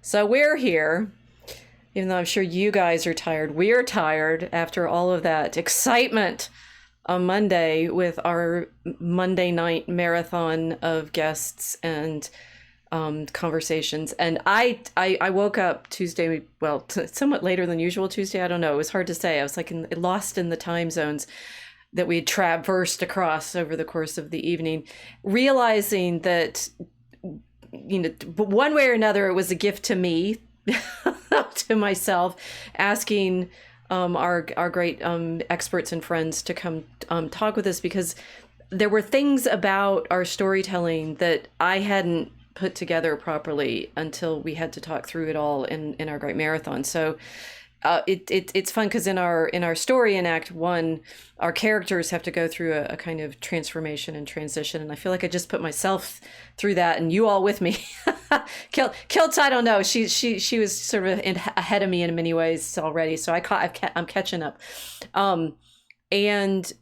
So we're here, even though I'm sure you guys are tired. We're tired after all of that excitement on Monday with our Monday night marathon of guests and conversations. And I woke up Tuesday, well, somewhat later than usual Tuesday. I don't know. It was hard to say. I was like lost in the time zones that we had traversed across over the course of the evening, realizing that, one way or another, it was a gift to me, to myself, asking our great experts and friends to come talk with us, because there were things about our storytelling that I hadn't put together properly until we had to talk through it all in our great marathon. So it's fun because in our story in Act 1, our characters have to go through a kind of transformation and transition, and I feel like I just put myself through that, and you all with me. Kilt's, I don't know. She was sort of ahead of me in many ways already, so I'm catching up. And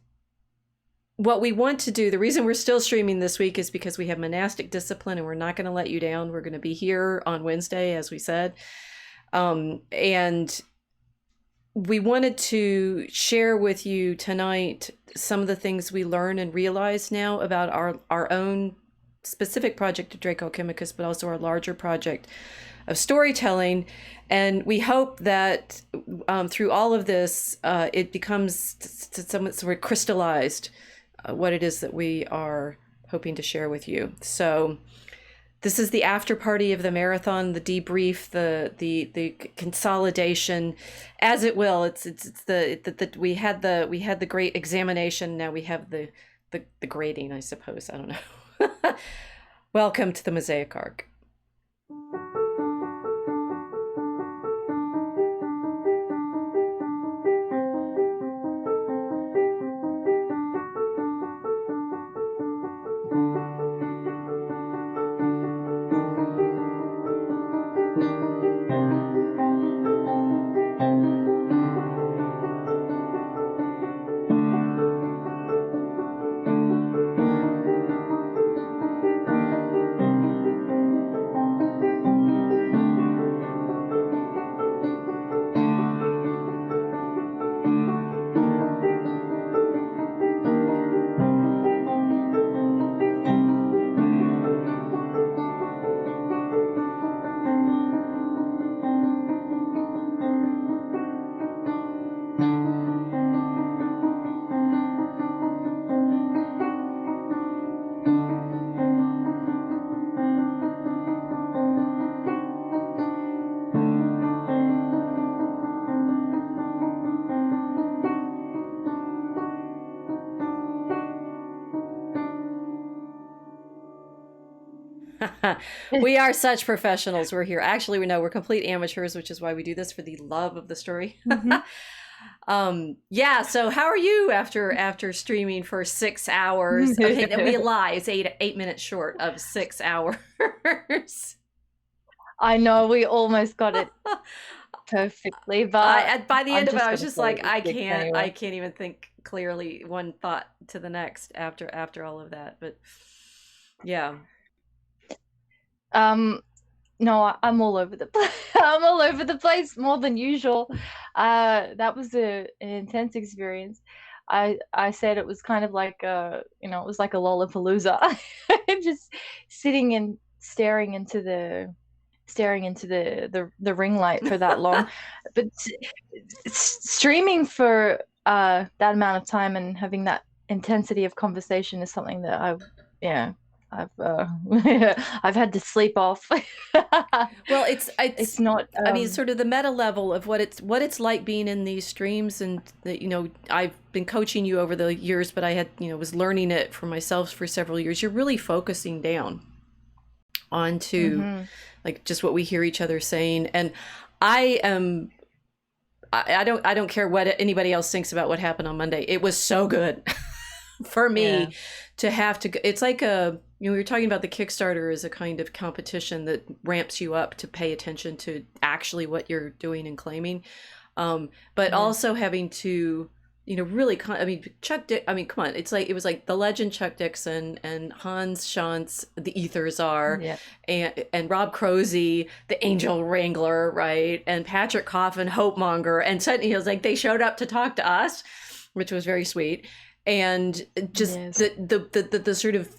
what we want to do, the reason we're still streaming this week is because we have monastic discipline, and we're not going to let you down. We're going to be here on Wednesday, as we said, and we wanted to share with you tonight some of the things we learn and realize now about our own specific project of Draco Chemicus, but also our larger project of storytelling. And we hope that through all of this, it becomes somewhat sort of crystallized what it is that we are hoping to share with you. So this is the after party of the marathon, the debrief, the consolidation, as it will. It's the we had the great examination. Now we have the grading, I suppose. I don't know. Welcome to the Mosaic Ark. We are such professionals. We're here. Actually, we know we're complete amateurs, which is why we do this, for the love of the story. Mm-hmm. Yeah. So how are you after streaming for 6 hours? Okay, we lie. It's 8 minutes short of 6 hours. I know, we almost got it perfectly, but by the end of it, I was just like, I can't even think clearly one thought to the next after all of that. But yeah. No, I'm all over the place. I'm all over the place more than usual. That was an intense experience. I said it was kind of like it was like a Lollapalooza. Just sitting and staring into the ring light for that long. But streaming for that amount of time and having that intensity of conversation is something that I've had to sleep off. Well, it's not. I mean, sort of the meta level of what it's like being in these streams, and I've been coaching you over the years, but I had was learning it for myself for several years. You're really focusing down onto like just what we hear each other saying, and I don't care what anybody else thinks about what happened on Monday. It was so good for me to have to. It's like we were talking about the Kickstarter as a kind of competition that ramps you up to pay attention to actually what you're doing and claiming, but also having to really, I mean, I mean, come on, it was like the legend Chuck Dixon and Hans Schantz, the Ethers are, Yeah. and Rob Crozy, the Angel Wrangler, right, and Patrick Coffin, Hope Monger, and suddenly it was like they showed up to talk to us, which was very sweet, and just Yes. the sort of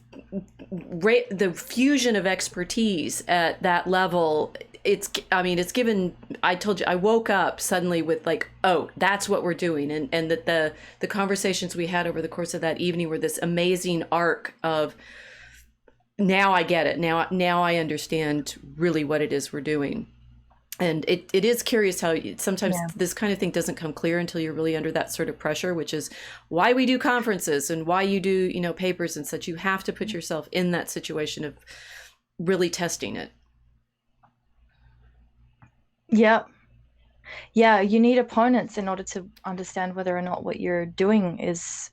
the fusion of expertise at that level. It's given, I told you, I woke up suddenly with like, oh, that's what we're doing. And that the conversations we had over the course of that evening were this amazing arc of, now I get it. Now I understand really what it is we're doing. And it is curious how sometimes Yeah. this kind of thing doesn't come clear until you're really under that sort of pressure, which is why we do conferences and why you do, papers and such. You have to put yourself in that situation of really testing it. Yeah. Yeah, you need opponents in order to understand whether or not what you're doing is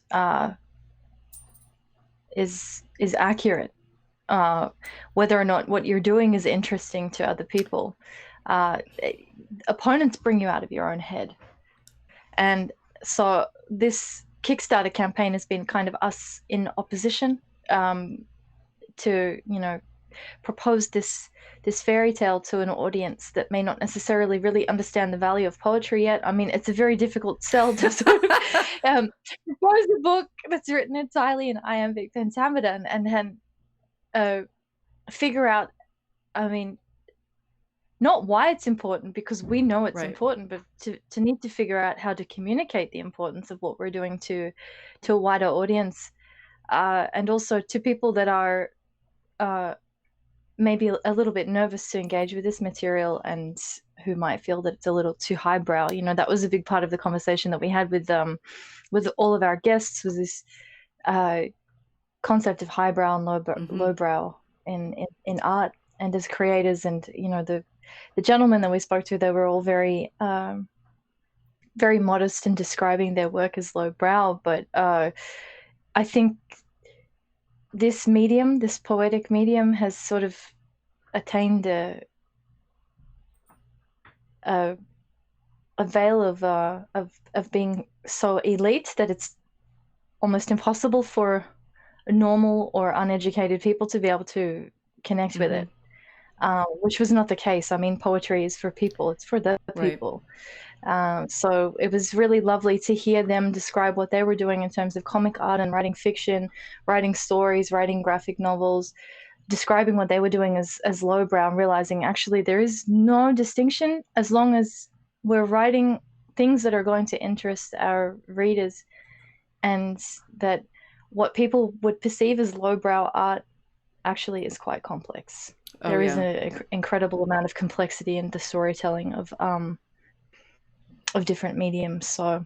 accurate. Whether or not what you're doing is interesting to other people. Opponents bring you out of your own head. And so this Kickstarter campaign has been kind of us in opposition, to, propose this fairy tale to an audience that may not necessarily really understand the value of poetry yet. I mean, it's a very difficult sell to sort of propose a book that's written entirely in iambic pentameter and figure out, I mean, not why it's important, because we know it's Right. important, but to need to figure out how to communicate the importance of what we're doing to a wider audience, and also to people that are maybe a little bit nervous to engage with this material and who might feel that it's a little too highbrow. That was a big part of the conversation that we had with all of our guests, was this concept of highbrow and lowbrow in art and as creators. And the gentlemen that we spoke to, they were all very very modest in describing their work as lowbrow, but I think this medium, this poetic medium, has sort of attained a veil of being so elite that it's almost impossible for normal or uneducated people to be able to connect with it, which was not the case. I mean, poetry is for people; it's for the people. So it was really lovely to hear them describe what they were doing in terms of comic art and writing fiction, writing stories, writing graphic novels, describing what they were doing as lowbrow, and realizing actually there is no distinction as long as we're writing things that are going to interest our readers, and that what people would perceive as lowbrow art actually is quite complex. There is an incredible amount of complexity in the storytelling of different mediums. So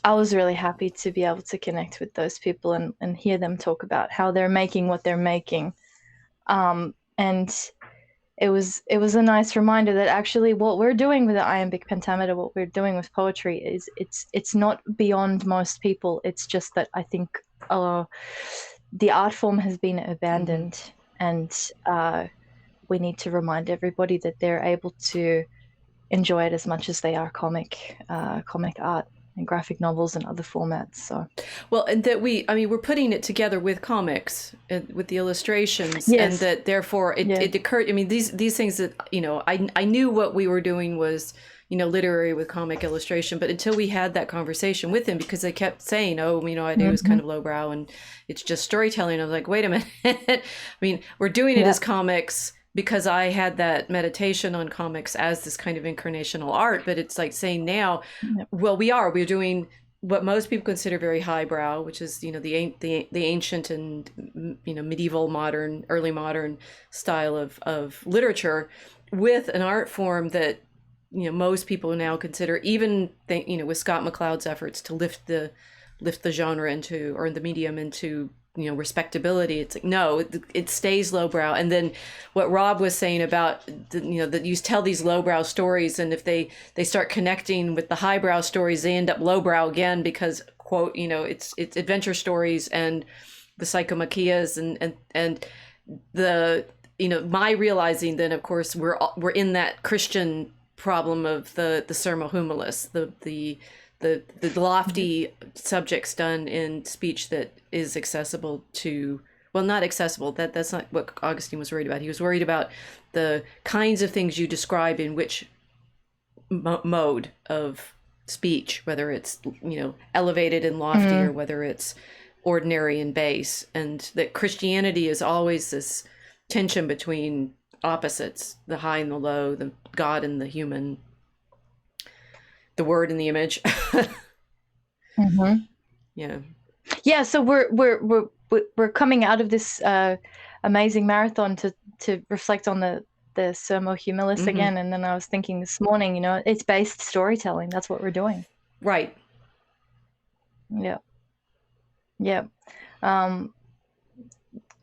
I was really happy to be able to connect with those people and hear them talk about how they're making what they're making. And it was a nice reminder that actually what we're doing with the iambic pentameter, what we're doing with poetry, is it's not beyond most people. It's just that I think the art form has been abandoned, and we need to remind everybody that they're able to enjoy it as much as they are comic art and graphic novels and other formats. So, well, and that we're putting it together with comics, with the illustrations, yes. and that therefore it occurred. I mean, these things that I knew what we were doing was literary with comic illustration, but until we had that conversation with him, because they kept saying, oh, I knew it was kind of lowbrow and it's just storytelling. I was like, wait a minute. I mean, we're doing it as comics, because I had that meditation on comics as this kind of incarnational art. But it's like saying now, well, we're doing what most people consider very highbrow, which is the ancient and medieval, modern, early modern style of literature, with an art form that most people now consider, even with Scott McCloud's efforts to lift the genre into, or the medium into, respectability. It's like, no, it stays lowbrow. And then what Rob was saying about that you tell these lowbrow stories, and if they start connecting with the highbrow stories, they end up lowbrow again, because quote, it's adventure stories and the psychomachias and the my realizing then, of course, we're in that Christian problem of the sermo humilis, the the lofty subjects done in speech that is accessible to, well, not accessible, that's not what Augustine was worried about. He was worried about the kinds of things you describe in which mode of speech, whether it's, elevated and lofty, or whether it's ordinary and base, and that Christianity is always this tension between opposites, the high and the low, the God and the human, the word and the image. Yeah. Yeah, so we're coming out of this amazing marathon to reflect on the Sermo Humilis again, and then I was thinking this morning, it's based storytelling. That's what we're doing. Right. Yeah. Yeah.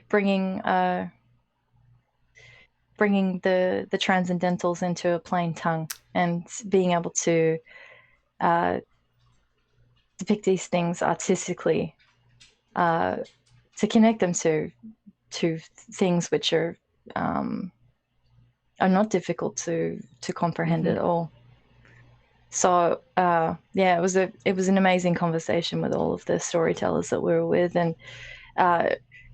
Bringing the transcendentals into a plain tongue, and being able to depict these things artistically, to connect them to things which are not difficult to comprehend at all. So it was an amazing conversation with all of the storytellers that we were with, and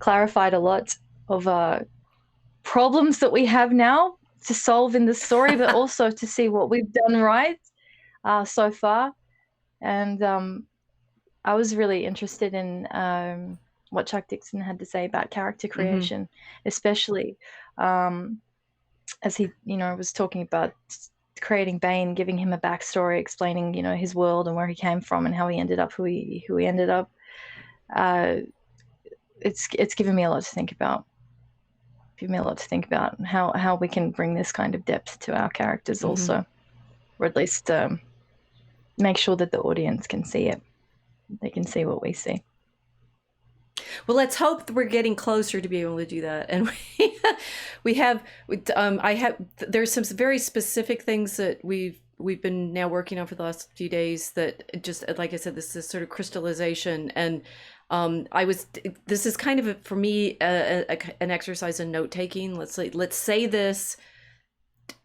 clarified a lot of problems that we have now to solve in the story, but also to see what we've done right so far. And I was really interested in what Chuck Dixon had to say about character creation, especially as he, was talking about creating Bane, giving him a backstory, explaining, his world and where he came from and how he ended up who he ended up. It's given me a lot to think about. How we can bring this kind of depth to our characters also, or at least make sure that the audience can see it. They can see what we see. Well, let's hope that we're getting closer to be able to do that. And there's some very specific things that we've been now working on for the last few days that just, like I said, this is sort of crystallization. And this is kind of for me an exercise in note taking. Let's say this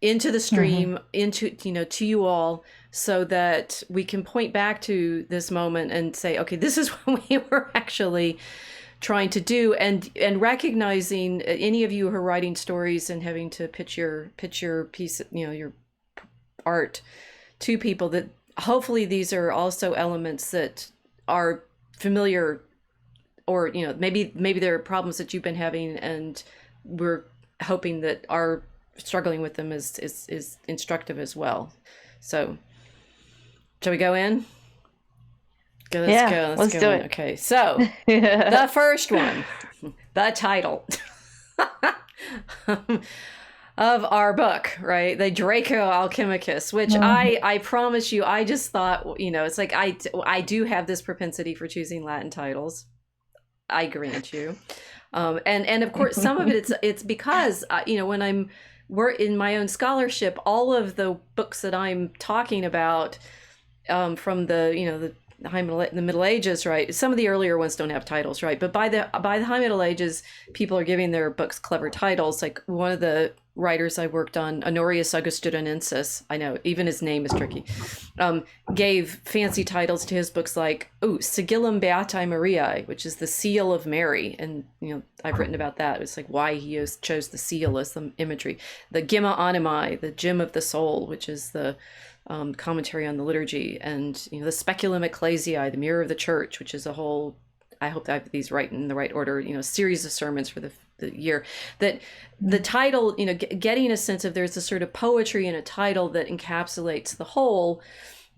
into the stream, into, to you all, so that we can point back to this moment and say, okay, this is what we were actually trying to do, and recognizing any of you who are writing stories and having to pitch your piece, your art to people, that hopefully these are also elements that are familiar, or maybe there are problems that you've been having, and we're hoping that our struggling with them is instructive as well. So shall we go in? Let's go. Okay, so the first one, the title of our book, right? The Draco Alchemicus, which I promise you, I just thought, it's like I do have this propensity for choosing Latin titles. I grant you. And of course, some of it it's because, when we're in my own scholarship, all of the books that I'm talking about from the the Middle Ages, right? Some of the earlier ones don't have titles, right? But by the High Middle Ages, people are giving their books clever titles. Like one of the writers I worked on, Honorius Augustodonensis, I know even his name is tricky, gave fancy titles to his books like Sigillum Beatae Mariae, which is the seal of Mary, and I've written about that. It's like why he chose the seal as the imagery. The Gemma Animae, the gem of the soul, which is the commentary on the liturgy, and the Speculum Ecclesiae, the mirror of the church, which is a whole, I hope that I have these right in the right order, series of sermons for the year. That the title, getting a sense of there's a sort of poetry in a title that encapsulates the whole.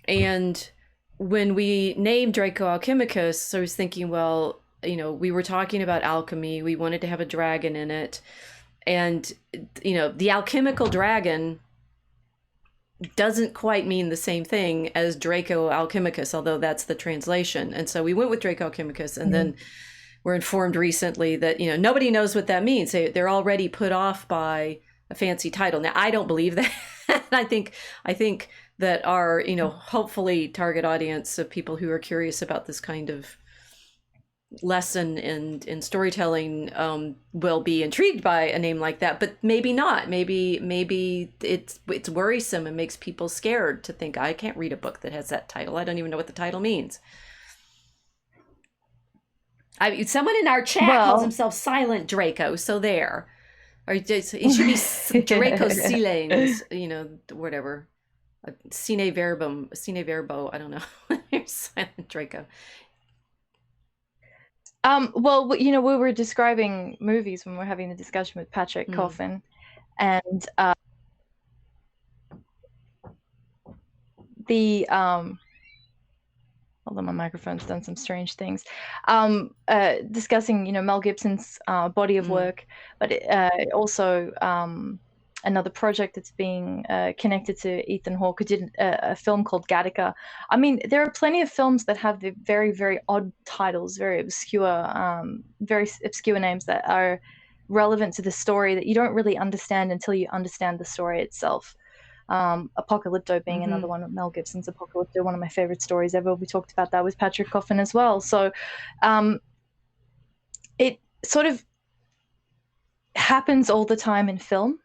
And when we named Draco Alchemicus, I was thinking, well, we were talking about alchemy, we wanted to have a dragon in it, and the alchemical dragon doesn't quite mean the same thing as Draco Alchemicus, although that's the translation. And so we went with Draco Alchemicus, and then we're informed recently that nobody knows what that means. They're already put off by a fancy title. Now I don't believe that. I think that our hopefully target audience of people who are curious about this kind of lesson in storytelling will be intrigued by a name like that, but maybe not. Maybe it's worrisome and makes people scared to think, I can't read a book that has that title. I don't even know what the title means. Someone in our chat calls Well, himself Silent Draco, so there. Or it should be Draco Silenes, whatever. Sine verbum, sine verbo, I don't know. Silent Draco. well, we were describing movies when we were having the discussion with Patrick Coffin, and the although my microphone's done some strange things, discussing Mel Gibson's body of work, but also another project that's being connected to Ethan Hawke, who did a film called Gattaca. I mean, there are plenty of films that have the very, very odd titles, very obscure names that are relevant to the story that you don't really understand until you understand the story itself. Apocalypto being another one of Mel Gibson's Apocalypto, one of my favorite stories ever. We talked about that with Patrick Coffin as well. So it sort of happens all the time in film.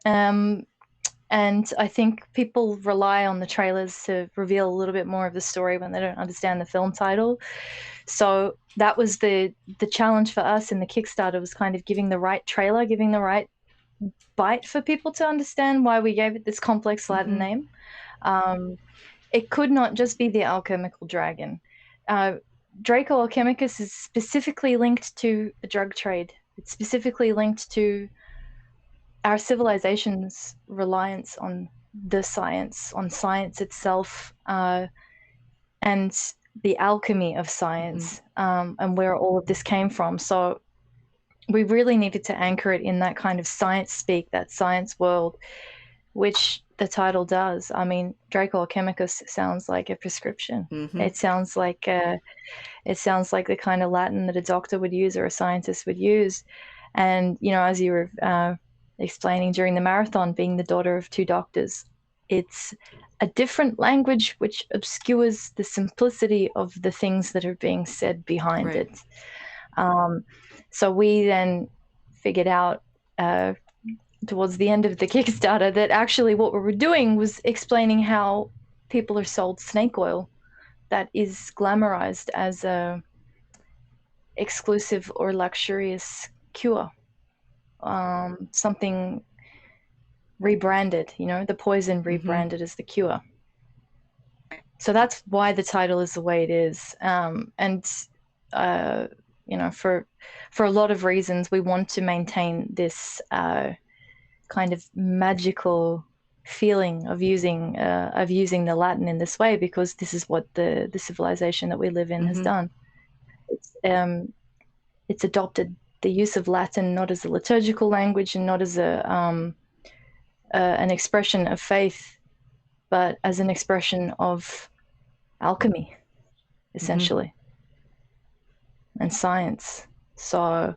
And I think people rely on the trailers to reveal a little bit more of the story when they don't understand the film title. So that was the challenge for us in the Kickstarter, was kind of giving the right trailer, giving the right bite for people to understand why we gave it this complex Latin name. It could not just be the alchemical dragon. Draco Alchemicus is specifically linked to the drug trade. It's specifically linked to our civilization's reliance on the science, on science itself, and the alchemy of science, and where all of this came from. So we really needed to anchor it in that kind of science speak, that science world, which the title does. I mean, Draco Alchemicus sounds like a prescription. It sounds like the kind of Latin that a doctor would use or a scientist would use. And as you were explaining during the marathon, being the daughter of two doctors, it's a different language which obscures the simplicity of the things that are being said behind it. So we then figured out towards the end of the Kickstarter that actually what we were doing was explaining how people are sold snake oil that is glamorized as a exclusive or luxurious cure. Something rebranded, the poison rebranded as the cure. So that's why the title is the way it is. And for a lot of reasons, we want to maintain this kind of magical feeling of using the Latin in this way, because this is what the civilization that we live in has done. It's adopted the use of Latin not as a liturgical language and not as an expression of faith, but as an expression of alchemy, essentially, and science. So,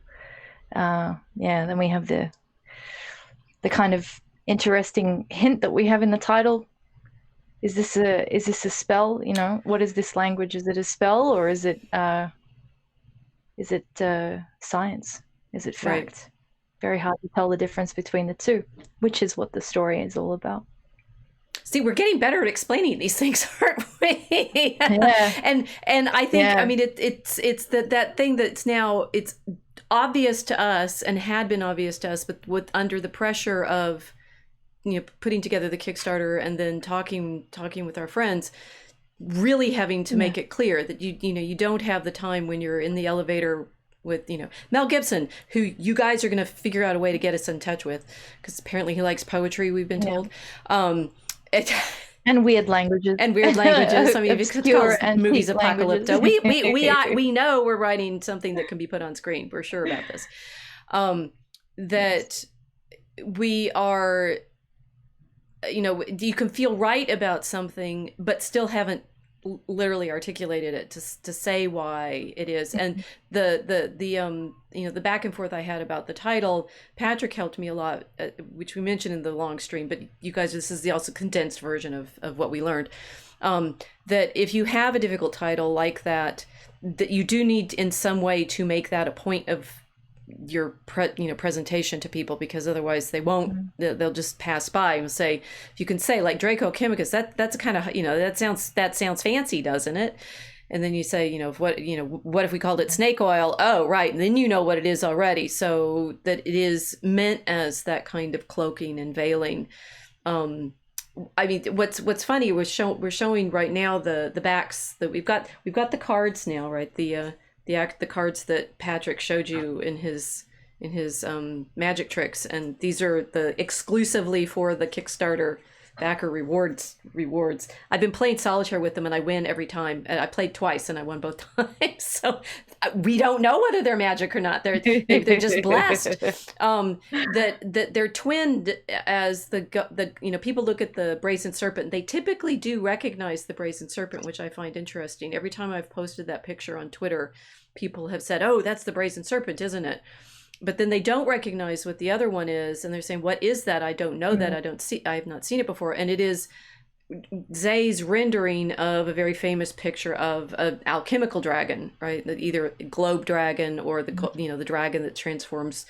then we have the kind of interesting hint that we have in the title. Is this a spell? What is this language? Is it a spell, or is it science? Is it fact? Right. Very hard to tell the difference between the two, which is what the story is all about. See, we're getting better at explaining these things, aren't we? Yeah. And I think, I mean, it's that thing that's now, it's obvious to us and had been obvious to us, but under the pressure of, putting together the Kickstarter and then talking with our friends, really having to make it clear that you don't have the time when you're in the elevator with Mel Gibson, who you guys are going to figure out a way to get us in touch with, because apparently he likes poetry, we've been told. And weird languages. I mean, if it's called movies Apocalypto, we know we're writing something that can be put on screen. We're sure about this. That we are, you can feel right about something, but still haven't literally articulated it to say why it is. And the back and forth I had about the title, Patrick helped me a lot, which we mentioned in the long stream, but you guys, this is the also condensed version of what we learned. that if you have a difficult title like that, that you do need in some way to make that a point of your presentation to people, because otherwise they won't, they'll just pass by and say, if you can say like Draco Chemicus, that's kind of, that sounds fancy, doesn't it? And then you say, what if we called it snake oil? Oh, right. And then you know what it is already. So that it is meant as that kind of cloaking and veiling. I mean, what's funny, we're showing right now the backs that we've got the cards now, right? The cards that Patrick showed you in his magic tricks, and these are the exclusively for the Kickstarter backer rewards. I've been playing solitaire with them and I win every time. And I played twice and I won both times. So we don't know whether they're magic or not. They're just blessed. That they're twinned as the people look at the brazen serpent. They typically do recognize the brazen serpent, which I find interesting. Every time I've posted that picture on Twitter, people have said, "Oh, that's the brazen serpent, isn't it?" But then they don't recognize what the other one is, and they're saying, "What is that? I don't know that. I have not seen it before." And it is Zay's rendering of a very famous picture of an alchemical dragon, right? Either globe dragon or the dragon that transforms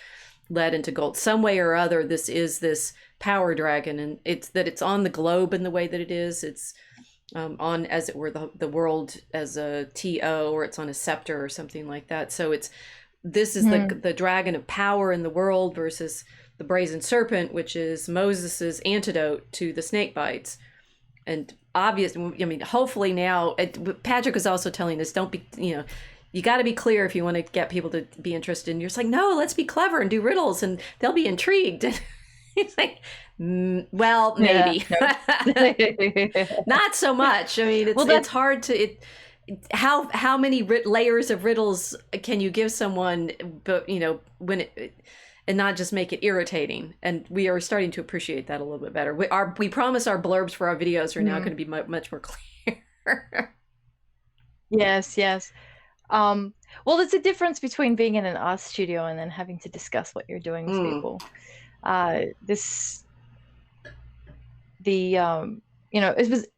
lead into gold. Some way or other, this is this power dragon, and it's on the globe in the way that it is. It's on, as it were, the world as a TO, or it's on a scepter or something like that. So this is the dragon of power in the world versus the brazen serpent, which is Moses's antidote to the snake bites. And hopefully now, Patrick was also telling us, don't be, you got to be clear if you want to get people to be interested. And you're just like, no, let's be clever and do riddles and they'll be intrigued. He's like, well, maybe. Not so much. I mean, it's hard to... How many layers of riddles can you give someone, but when and not just make it irritating? And we are starting to appreciate that a little bit better. We promise our blurbs for our videos are now going to be much more clear. Yes. Well, there's a difference between being in an art studio and then having to discuss what you're doing with people. This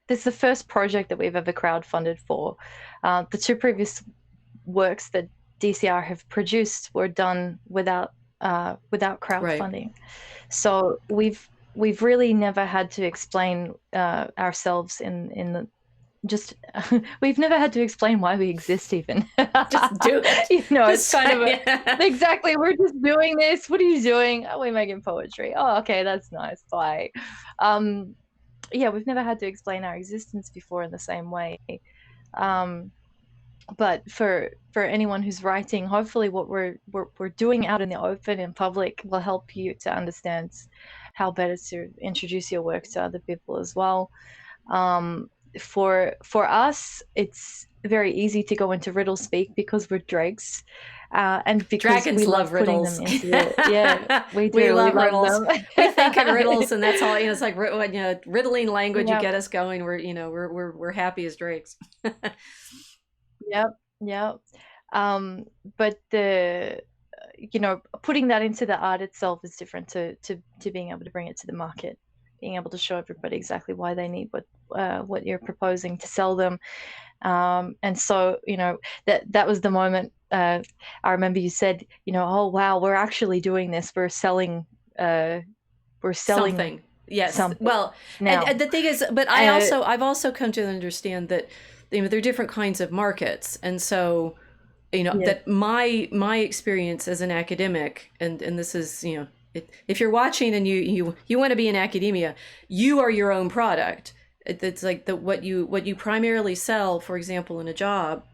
is the first project that we've ever crowdfunded for. The two previous works that DCR have produced were done without crowdfunding. Right. So we've really never had to explain ourselves we've never had to explain why we exist even. Just do it. It's kind of exactly, we're just doing this. What are you doing? Oh, we're making poetry. Oh, okay, that's nice. Bye. We've never had to explain our existence before in the same way. But for anyone who's writing, hopefully what we're doing out in the open in public will help you to understand how better to introduce your work to other people as well. For us, it's very easy to go into riddle speak because we're dregs. And because dragons we love riddles. Them into we do. We love riddles. We think in riddles, and that's all. It's like riddling language. You get us going. We're happy as drakes. Yep. But putting that into the art itself is different to being able to bring it to the market, being able to show everybody exactly why they need what you're proposing to sell them. And so that was the moment. I remember you said, oh wow, we're actually doing this. We're selling something. Yes. Something well, now. And the thing is, but I've also come to understand that there are different kinds of markets, and so that my experience as an academic, and this is if you're watching and you want to be in academia, you are your own product. It's like what you primarily sell, for example, in a job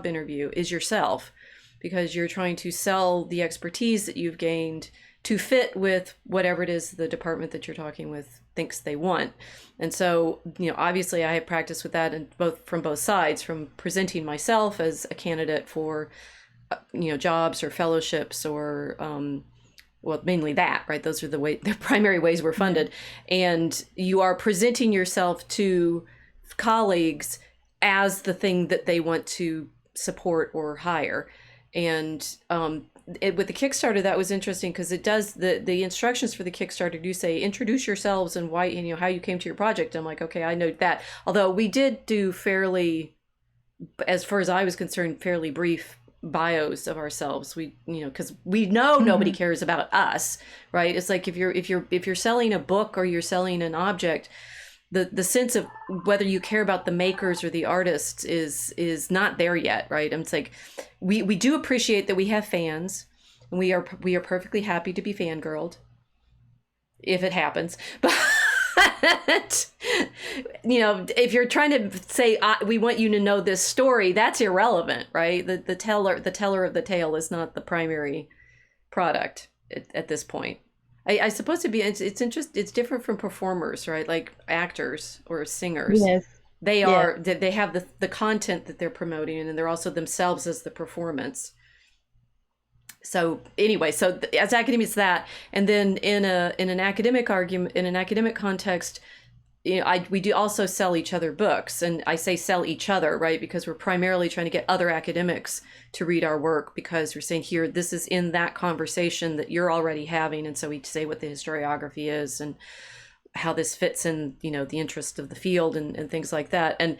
interview, is yourself, because you're trying to sell the expertise that you've gained to fit with whatever it is the department that you're talking with thinks they want. And so, obviously I have practice with that, and from both sides, from presenting myself as a candidate for, jobs or fellowships or, mainly that, right? Those are the primary ways we're funded. And you are presenting yourself to colleagues as the thing that they want to support or hire. And with the Kickstarter, that was interesting because it does the instructions for the Kickstarter do say introduce yourselves and why, you know, how you came to your project. I'm like, okay, I know that. Although we did do fairly, as far as I was concerned, fairly brief bios of ourselves. We, you know, because we know nobody Hmm. cares about us, right? It's like if you're selling a book or you're selling an object, the sense of whether you care about the makers or the artists is not there yet, right? And it's like we do appreciate that we have fans, and we are perfectly happy to be fangirled if it happens. But you know, if you're trying to say we want you to know this story, that's irrelevant, right? The teller of the tale is not the primary product at this point. I suppose to be it's different from performers, right? Like actors or singers. Yes. They Yeah. are they have the content that they're promoting, and they're also themselves as the performance. So anyway, so as academia is that, and then in an academic argument, in an academic context, you know, we do also sell each other books, and I say sell each other, right? Because we're primarily trying to get other academics to read our work, because we're saying here, this is in that conversation that you're already having. And so we say what the historiography is and how this fits in, you know, the interest of the field and things like that. And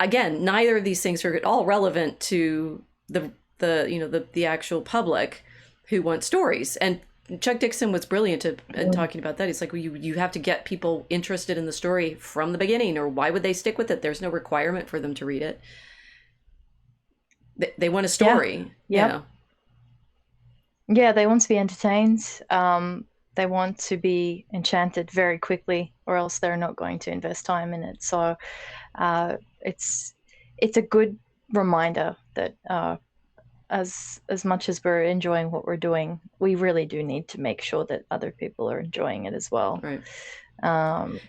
again, neither of these things are at all relevant to the actual public who want stories. And Chuck Dixon was brilliant in talking about that. He's like, well, you have to get people interested in the story from the beginning, or why would they stick with it? There's no requirement for them to read it. They want a Yeah. story. Yep. Yeah. Yeah, they want to be entertained. They want to be enchanted very quickly, or else they're not going to invest time in it. So, uh, it's a good reminder that as much as we're enjoying what we're doing, we really do need to make sure that other people are enjoying it as well. Right. Um,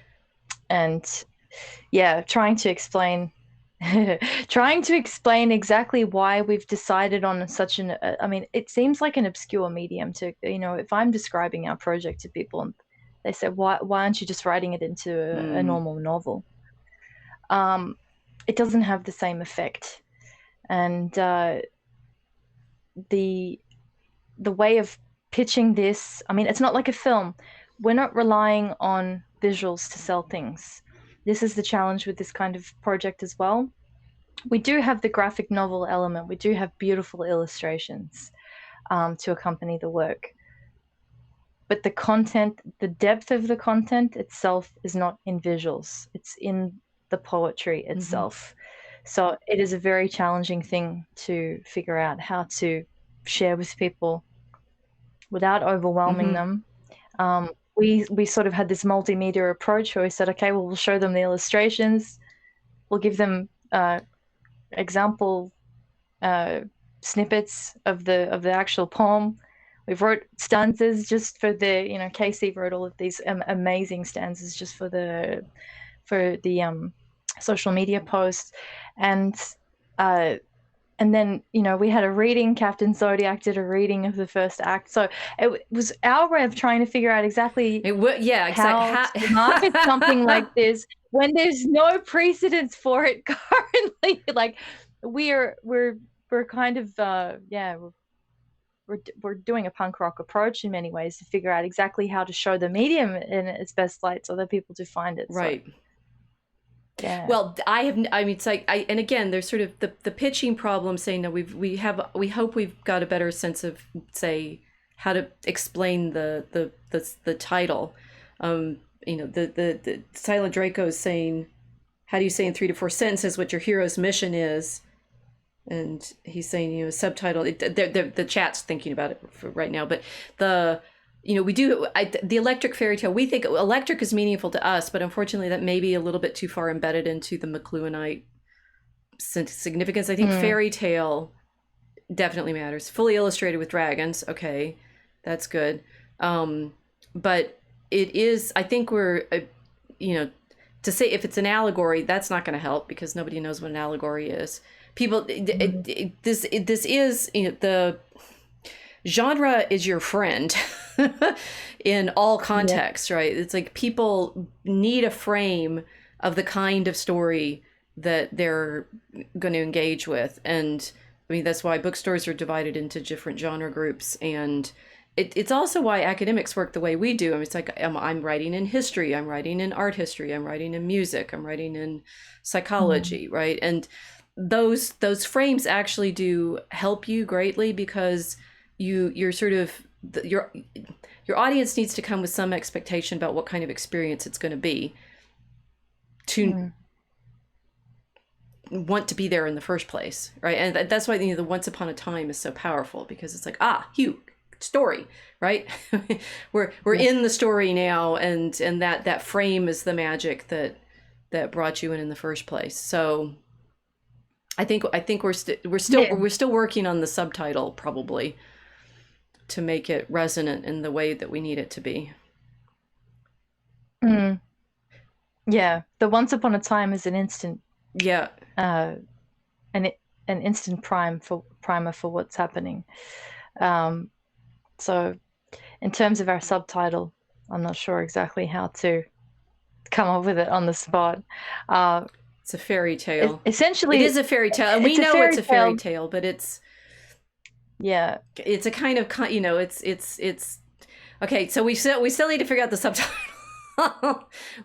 and yeah, trying to explain exactly why we've decided on such an I mean, it seems like an obscure medium to, you know, if I'm describing our project to people and they say, why aren't you just writing it into a Mm. normal novel? It doesn't have the same effect. And the way of pitching this, I mean, it's not like a film. We're not relying on visuals to sell things. This is the challenge with this kind of project as well. We do have the graphic novel element. We do have beautiful illustrations to accompany the work. But the content, the depth of the content itself is not in visuals. It's in the poetry itself. So it is a very challenging thing to figure out how to share with people without overwhelming them. We sort of had this multimedia approach where we said, okay, well, we'll show them the illustrations, we'll give them example snippets of the actual poem. We've wrote stanzas just for the, you know, Casey wrote all of these amazing stanzas just for the social media posts, and then, you know, we had a reading. Captain Zodiac did a reading of the first act. So it was our way of trying to figure out exactly Yeah, how to market something like this when there's no precedence for it currently. Like we're kind of we're doing a punk rock approach in many ways to figure out exactly how to show the medium in its best light so that people do find it. Right. So, yeah. Well, I mean, it's like, and again, there's sort of the pitching problem, saying that we hope we've got a better sense of, say, how to explain the title. You know, the Silent Draco is saying, how do you say in 3 to 4 sentences what your hero's mission is? And he's saying, you know, subtitle. The chat's thinking about it for right now, but you know, the electric fairy tale, we think electric is meaningful to us, but unfortunately that may be a little bit too far embedded into the McLuhanite significance. I think fairy tale definitely matters. Fully illustrated with dragons, okay, that's good. But it is, I think we're, you know, to say if it's an allegory, that's not going to help, because nobody knows what an allegory is. People, this is, you know, the genre is your friend in all contexts, right? It's like people need a frame of the kind of story that they're going to engage with. And I mean, that's why bookstores are divided into different genre groups. And it's also why academics work the way we do. I mean, it's like I'm writing in history, I'm writing in art history, I'm writing in music, I'm writing in psychology, right? And those frames actually do help you greatly, because you're sort of your audience needs to come with some expectation about what kind of experience it's going to be to want to be there in the first place, right? And that's why the once upon a time is so powerful, because it's like, Hugh, story, right? we're in the story now, and that frame is the magic that brought you in the first place. So I think we're still working on the subtitle, probably, to make it resonant in the way that we need it to be. Yeah, the once upon a time is an instant. Yeah. An instant primer for what's happening. So in terms of our subtitle, I'm not sure exactly how to come up with it on the spot. It's a fairy tale. Essentially, it is a fairy tale, and we know it's a fairy tale, but it's a kind of, it's okay. So we still need to figure out the subtitle.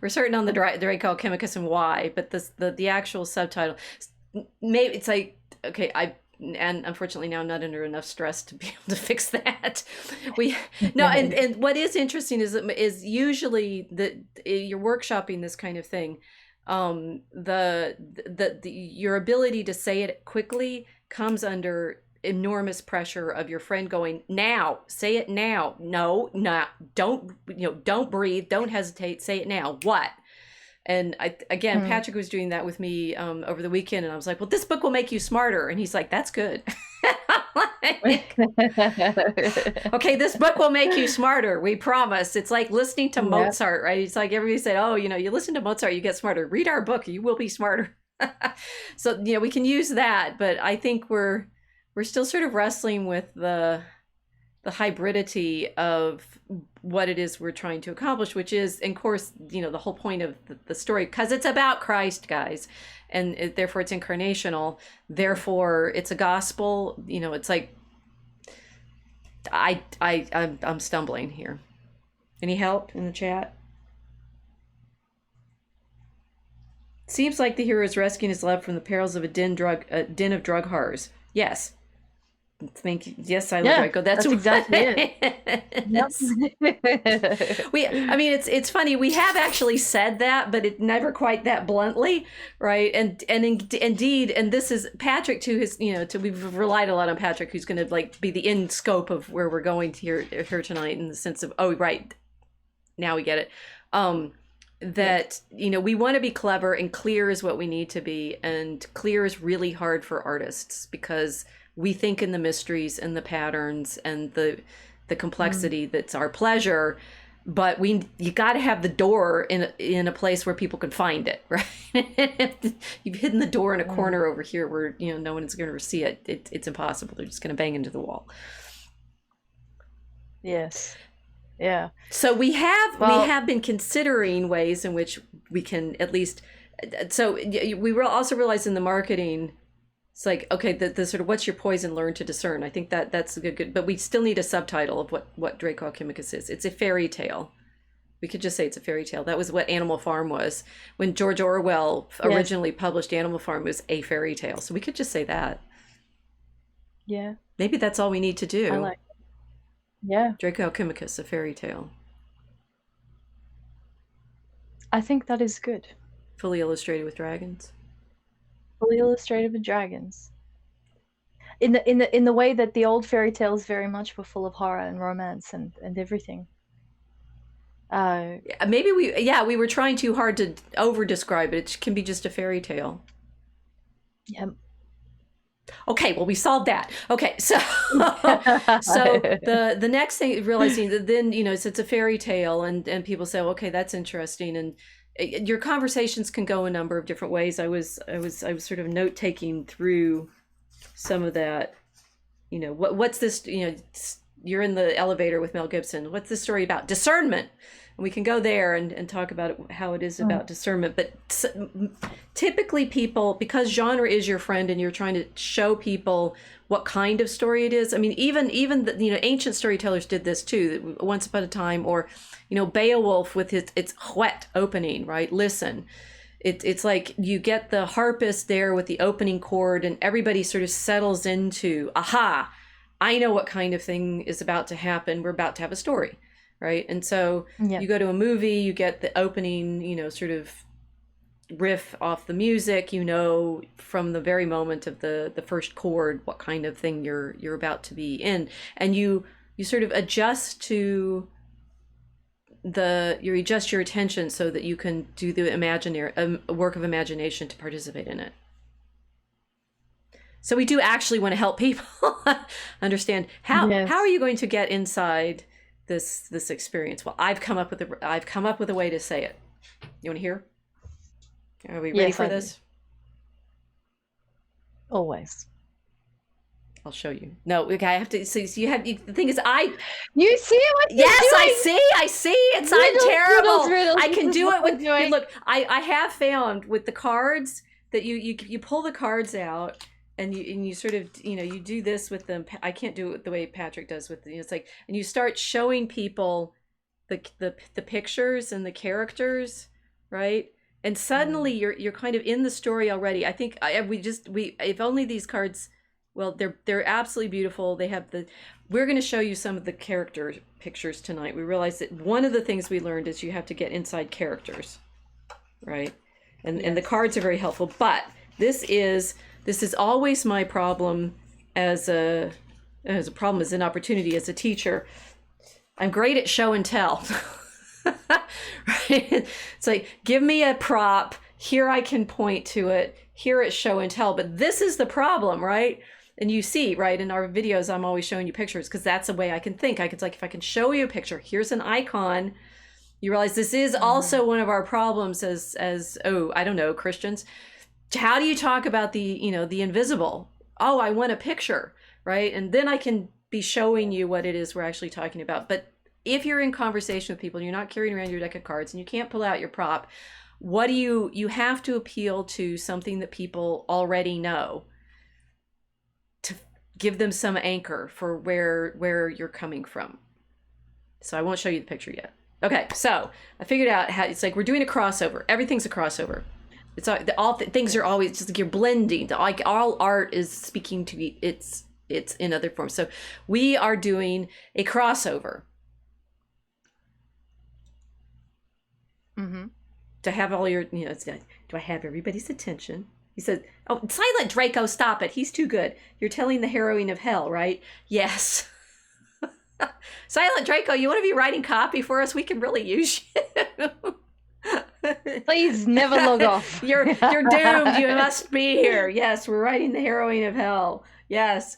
We're certain on the Draco Chemicus and why, but the actual subtitle, maybe it's like, okay, and unfortunately now I'm not under enough stress to be able to fix that. And what is interesting is usually that you're workshopping this kind of thing. Your ability to say it quickly comes under enormous pressure of your friend going, now, say it now. No, don't breathe, don't hesitate, say it now. What? And Patrick was doing that with me over the weekend, and I was like, well, this book will make you smarter. And he's like, that's good. Okay, this book will make you smarter, we promise. It's like listening to Mozart, right? It's like everybody said, oh, you listen to Mozart, you get smarter. Read our book, you will be smarter. So we can use that, but I think we're still sort of wrestling with the hybridity of what it is we're trying to accomplish, which is, of course, the whole point of the story, because it's about Christ, guys, and therefore it's incarnational, therefore it's a gospel. It's like I'm stumbling here. Any help in the chat? Seems like the hero is rescuing his love from the perils of a den of drug horrors. Yes. Thank you. Yes, I love Draco. That's exactly it. It's funny. We have actually said that, but it never quite that bluntly, right? And indeed, and this is Patrick too. We've relied a lot on Patrick, who's going to be the end scope of where we're going to here tonight, in the sense of, oh, right, now we get it. That we want to be clever, and clear is what we need to be, and clear is really hard for artists, because we think in the mysteries and the patterns and the complexity that's our pleasure, but you got to have the door in a place where people can find it, right? You've hidden the door in a corner over here where no one's going to see it. It's impossible. They're just going to bang into the wall. Yes. Yeah. So we have been considering ways in which we can at least. So we will also realize in the marketing, it's like, okay, the sort of what's your poison, learn to discern. I think that's a good, but we still need a subtitle of what Draco Alchemicus is. It's a fairy tale. We could just say it's a fairy tale. That was what Animal Farm was. When George Orwell originally published Animal Farm, it was a fairy tale. So we could just say that. Yeah. Maybe that's all we need to do. I like it. Yeah. Draco Alchemicus, a fairy tale. I think that is good. Fully illustrated with dragons. Fully illustrated with dragons. In the way that the old fairy tales very much were full of horror and romance and everything. Maybe we were trying too hard to over describe it. It can be just a fairy tale. Yeah. Okay, well, we solved that. Okay, so the next thing, realizing that then it's a fairy tale, and people say, okay, that's interesting, and your conversations can go a number of different ways. I was sort of note taking through some of that. What's this? you're in the elevator with Mel Gibson. What's the story about? Discernment. And we can go there and talk about it, how it is about discernment. But typically people, because genre is your friend and you're trying to show people what kind of story it is. I mean, even the, ancient storytellers did this too, Once Upon a Time, or, Beowulf with its whet opening, right? Listen. It's like you get the harpist there with the opening chord and everybody sort of settles into, aha, I know what kind of thing is about to happen. We're about to have a story. Right. And so you go to a movie, you get the opening, sort of riff off the music, from the very moment of the first chord, what kind of thing you're about to be in. And you sort of adjust to you adjust your attention so that you can do the imaginary work of imagination to participate in it. So we do actually want to help people understand how are you going to get inside this experience. Well, I've come up with a way to say it. You want to hear? Are we ready for this? Always. I'll show you. No, okay, I have to. So the thing is, You see what? Yes, doing? I see. I'm terrible. Riddles. I can do it with. Look, I have found with the cards that you pull the cards out. And you sort of, you do this with them. I can't do it the way Patrick does with it's like, and you start showing people the pictures and the characters, right? And suddenly you're kind of in the story already. I think if only these cards, well, they're absolutely beautiful. They have we're going to show you some of the character pictures tonight. We realized that one of the things we learned is you have to get inside characters, right? And the cards are very helpful, but this is always my problem as an opportunity as a teacher. I'm great at show and tell. Right? It's like, give me a prop. Here I can point to it. Here it's show and tell. But this is the problem, right? And you see, right, in our videos, I'm always showing you pictures because that's the way I can think. If I can show you a picture, here's an icon. You realize this is also one of our problems as I don't know, Christians. How do you talk about the invisible? Oh, I want a picture, right? And then I can be showing you what it is we're actually talking about. But if you're in conversation with people, you're not carrying around your deck of cards and you can't pull out your prop, what do you have to appeal to something that people already know to give them some anchor for where you're coming from. So I won't show you the picture yet. Okay, so I figured out how it's like we're doing a crossover. Everything's a crossover. It's all things are always just like you're blending. Like all art is speaking to it's in other forms. So we are doing a crossover. Mm-hmm. To have all your, do I have everybody's attention? He said, "Oh, Silent Draco, stop it. He's too good. You're telling the heroine of hell, right?" Yes. Silent Draco, you want to be writing copy for us? We can really use you. Please never log off. You're doomed. You must be here. Yes, we're writing the heroine of hell. Yes.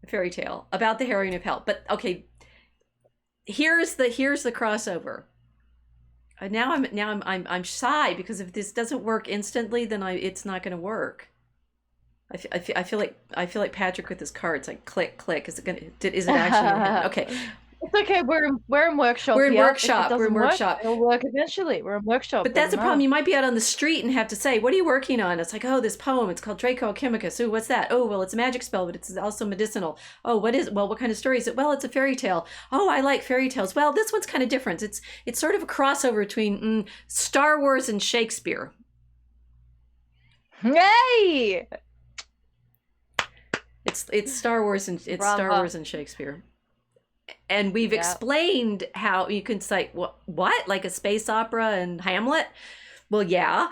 A fairy tale about the heroine of hell. But okay, here's the crossover. Now I'm shy because if this doesn't work instantly, then it's not going to work. I feel like Patrick with his cards, like click click. Is it actually okay? It's okay. We're in workshop. We're in here. workshop. We're in workshop. It'll work eventually. We're in workshop. But that's a problem. You might be out on the street and have to say, "What are you working on?" It's like, "Oh, this poem. It's called Draco Alchemicus." "Oh, what's that?" "Oh, well, it's a magic spell, but it's also medicinal." "Oh, what is it?" "Well, what kind of story is it?" "Well, it's a fairy tale." "Oh, I like fairy tales." "Well, this one's kind of different. It's sort of a crossover between Star Wars and Shakespeare." Hey! It's Star Wars and Star Wars and Shakespeare. And we've explained how you can say, what? Like a space opera and Hamlet? Well, yeah.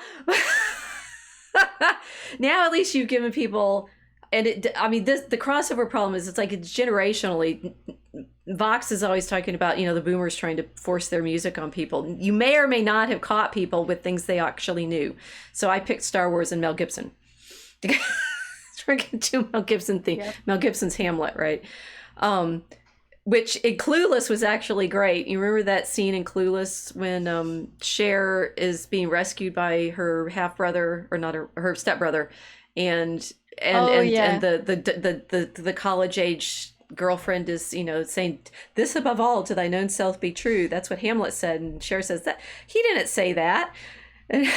Now at least you've given people, and the crossover problem is it's generationally. Vox is always talking about, the boomers trying to force their music on people. You may or may not have caught people with things they actually knew. So I picked Star Wars and Mel Gibson. We're going to do Mel Gibson theme. Yep. Mel Gibson's Hamlet, right? Which in Clueless was actually great. You remember that scene in Clueless when Cher is being rescued by her half brother, or not her stepbrother, and the college age girlfriend is, saying, "This above all, to thine own self be true." That's what Hamlet said. And Cher says that he didn't say that. And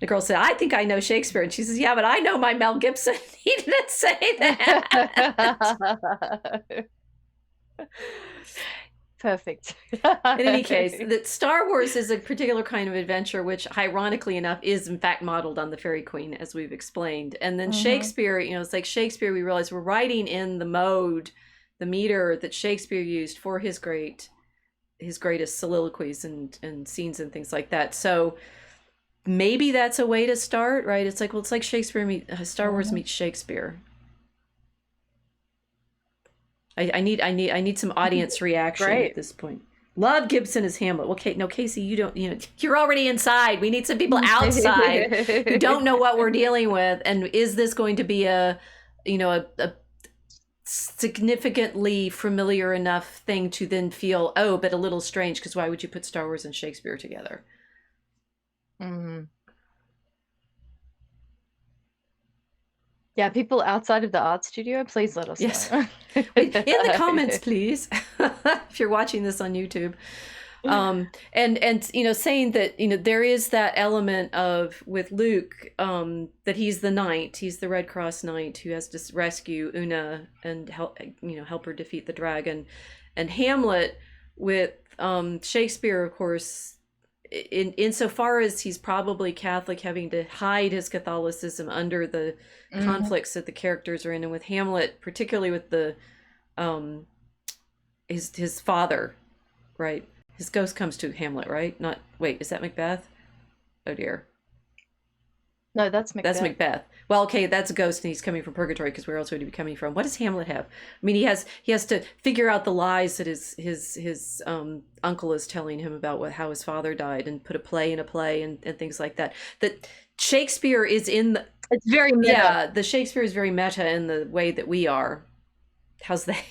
the girl said, "I think I know Shakespeare." And she says, "Yeah, but I know my Mel Gibson. He didn't say that." Perfect. In any case, that Star Wars is a particular kind of adventure, which ironically enough is in fact modeled on the Fairy Queen, as we've explained. And then Shakespeare, it's like Shakespeare, we realize we're writing in the mode, the meter that Shakespeare used for his greatest soliloquies and scenes and things like that. So maybe that's a way to start, right? It's like, well, it's like Star Wars meets Shakespeare. I need some audience reaction at this point. Love Gibson as Hamlet. Well, no, Casey, you don't, you're already inside. We need some people outside who don't know what we're dealing with. And is this going to be a significantly familiar enough thing to then feel, oh, but a little strange, because why would you put Star Wars and Shakespeare together? Mm-hmm. Yeah, people outside of the art studio, please let us know. In the comments, please, if you're watching this on YouTube. And saying that, there is that element of, with Luke, that he's the knight, he's the Red Cross knight who has to rescue Una and help her defeat the dragon. And Hamlet with Shakespeare, of course, insofar as he's probably Catholic, having to hide his Catholicism under the conflicts that the characters are in, and with Hamlet, particularly with the his father, right? His ghost comes to Hamlet, right? Not, wait, is that Macbeth? Oh dear. No, that's Macbeth. That's Macbeth. Well, okay, that's a ghost, and he's coming from purgatory, because where else would he be coming from? What does Hamlet have? I mean, he has to figure out the lies that his uncle is telling him about how his father died, and put a play in a play, and things like that. That Shakespeare is in the... It's very meta. Yeah, the Shakespeare is very meta in the way that we are. How's that?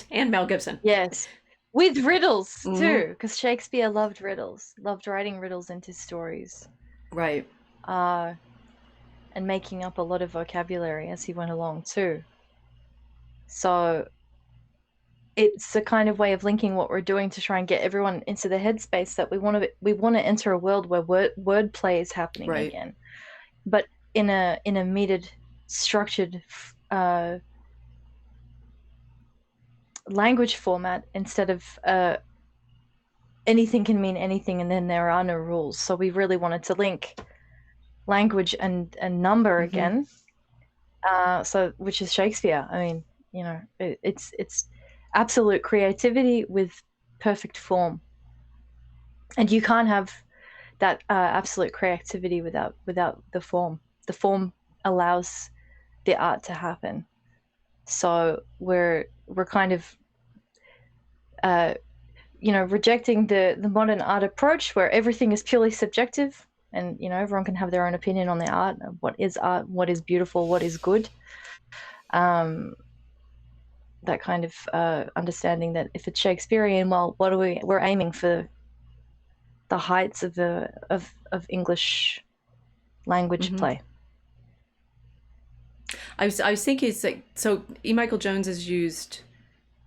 And Mel Gibson. Yes. With riddles, too, because Shakespeare loved riddles, loved writing riddles into stories. Right. And making up a lot of vocabulary as he went along too. So it's a kind of way of linking what we're doing to try and get everyone into the headspace that we want to enter a world where wordplay is happening again, but in a metered, structured language format, instead of anything can mean anything and then there are no rules. So we really wanted to link language and number again, so which is Shakespeare. I mean, it's absolute creativity with perfect form, and you can't have that absolute creativity without the form. The form allows the art to happen. So we're kind of rejecting the modern art approach where everything is purely subjective. And, everyone can have their own opinion on the art, what is art, what is beautiful, what is good. That kind of understanding that if it's Shakespearean, well, we're aiming for the heights of English language play. I was thinking, it's like, so E. Michael Jones has used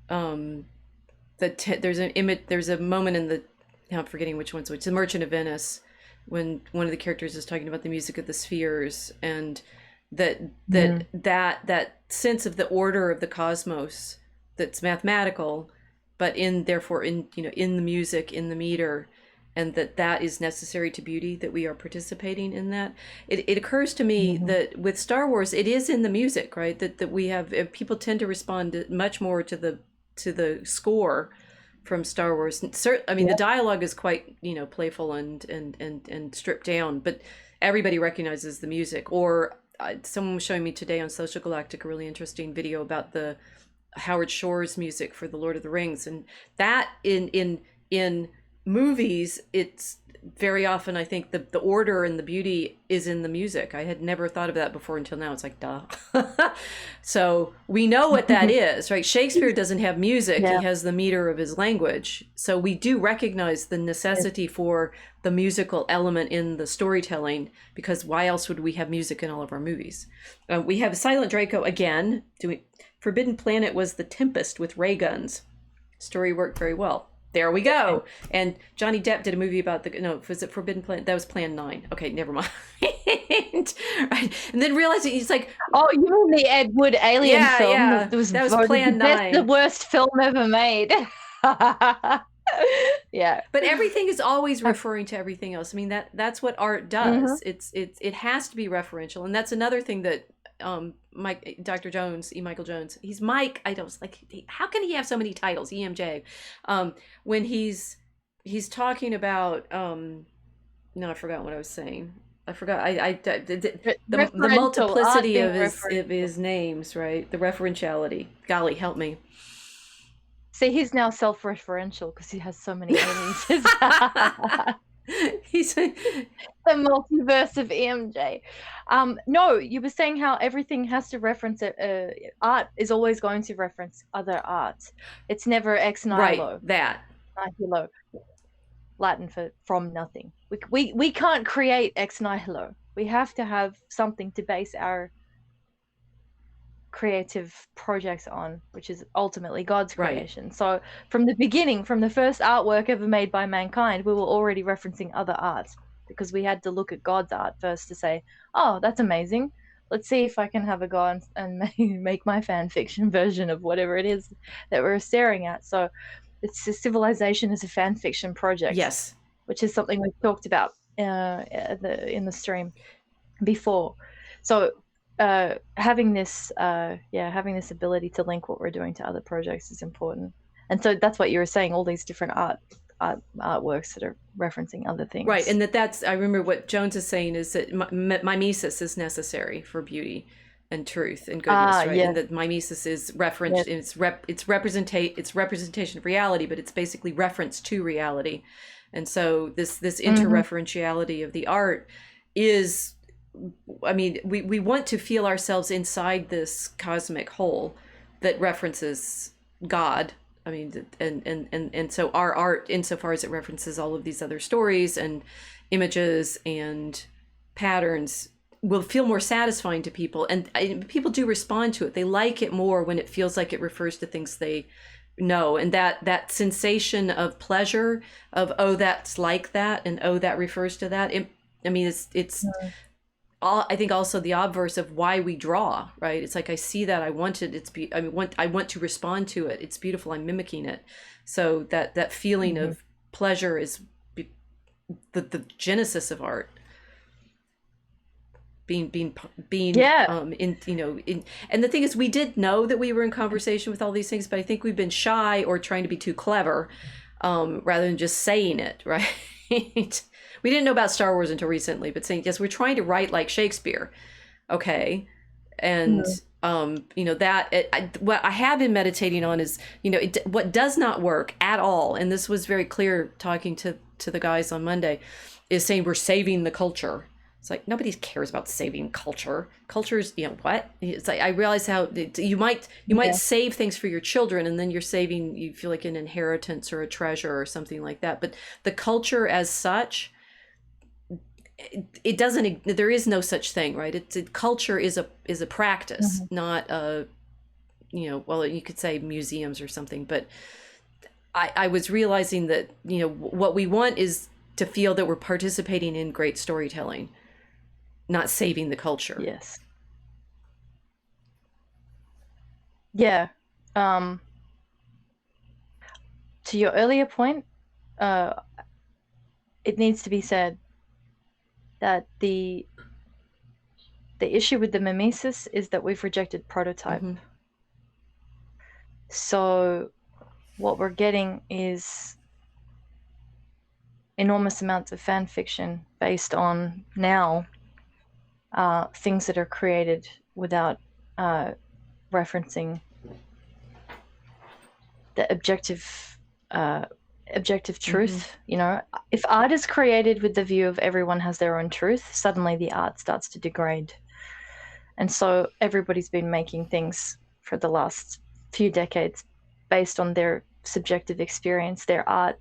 there's a moment in the, now I'm forgetting which one's which, The Merchant of Venice, when one of the characters is talking about the music of the spheres, and that sense of the order of the cosmos that's mathematical, but therefore in the music, in the meter, and that is necessary to beauty, that we are participating in that. It occurs to me that with Star Wars, it is in the music, right? That we have, people tend to respond much more to the score from Star Wars. I mean, the dialogue is quite, playful and stripped down, but everybody recognizes the music. Or someone was showing me today on Social Galactic a really interesting video about the Howard Shore's music for The Lord of the Rings, and that in movies, it's very often, I think, the order and the beauty is in the music. I had never thought of that before until now. It's like, duh. So we know what that is, right? Shakespeare doesn't have music. He has the meter of his language. So we do recognize the necessity for the musical element in the storytelling, because why else would we have music in all of our movies? We have Silent Draco again. Forbidden Planet was The Tempest with ray guns. Story worked very well. There we go. And Johnny Depp did a movie about was it Forbidden Planet? That was Plan 9. Okay, never mind. Right. And then realizing he's like, oh, you mean the Ed Wood alien film? Yeah, that was Plan 9. The worst film ever made. Yeah. But everything is always referring to everything else. I mean, that's what art does. It has to be referential. And that's another thing that Dr. Jones, Michael Jones, he's Mike. I don't like, how can he have so many titles? EMJ. When he's talking about no, I forgot what I was saying. I forgot. The multiplicity of his names, right? The referentiality. Golly, help me. See, he's now self-referential because he has so many aliases. He's the multiverse of EMJ. No, you were saying how everything has to reference it. Art is always going to reference other art. It's never ex nihilo. Right, that. Nihilo. Latin for from nothing. We can't create ex nihilo. We have to have something to base our creative projects on, which is ultimately God's creation. Right. So from the beginning, from the first artwork ever made by mankind, we were already referencing other arts because we had to look at God's art first to say, oh, that's amazing. Let's see if I can have a go and make my fan fiction version of whatever it is that we're staring at. So it's a civilization as a fan fiction project. Yes. Which is something we've talked about in the stream before. So having this ability to link what we're doing to other projects is important. And so that's what you were saying, all these different artworks that are referencing other things. Right, and that's, I remember what Jones is saying is that mimesis is necessary for beauty and truth and goodness, right? Yeah. And that mimesis is reference, yes. It's representation of reality, but it's basically reference to reality. And so this interreferentiality of the art is, I mean, we want to feel ourselves inside this cosmic whole that references God. I mean, and so our art, insofar as it references all of these other stories and images and patterns, will feel more satisfying to people. And people do respond to it. They like it more when it feels like it refers to things they know. And that sensation of pleasure of, oh, that's like that, and oh, that refers to that. It's all, I think also the obverse of why we draw, right? It's like, I see that, I want it, I want to respond to it, it's beautiful, I'm mimicking it. So that feeling of pleasure is the genesis of art. Being and the thing is, we did know that we were in conversation with all these things, but I think we've been shy or trying to be too clever, rather than just saying it, right? We didn't know about Star Wars until recently, but saying, yes, we're trying to write like Shakespeare. Okay. And, what I have been meditating on is, what does not work at all. And this was very clear talking to the guys on Monday, is saying we're saving the culture. It's like, nobody cares about saving culture. Culture's, what? It's like, I realize how you might save things for your children, and then you feel like an inheritance or a treasure or something like that. But the culture as such, it doesn't, there is no such thing, right? Culture is a practice, not a, well, you could say museums or something, but I was realizing that, what we want is to feel that we're participating in great storytelling, not saving the culture. Yes. Yeah. To your earlier point, it needs to be said that the issue with the mimesis is that we've rejected prototype. So what we're getting is enormous amounts of fan fiction based on now things that are created without referencing the objective truth. If art is created with the view of everyone has their own truth, suddenly the art starts to degrade. And so everybody's been making things for the last few decades based on their subjective experience. Their art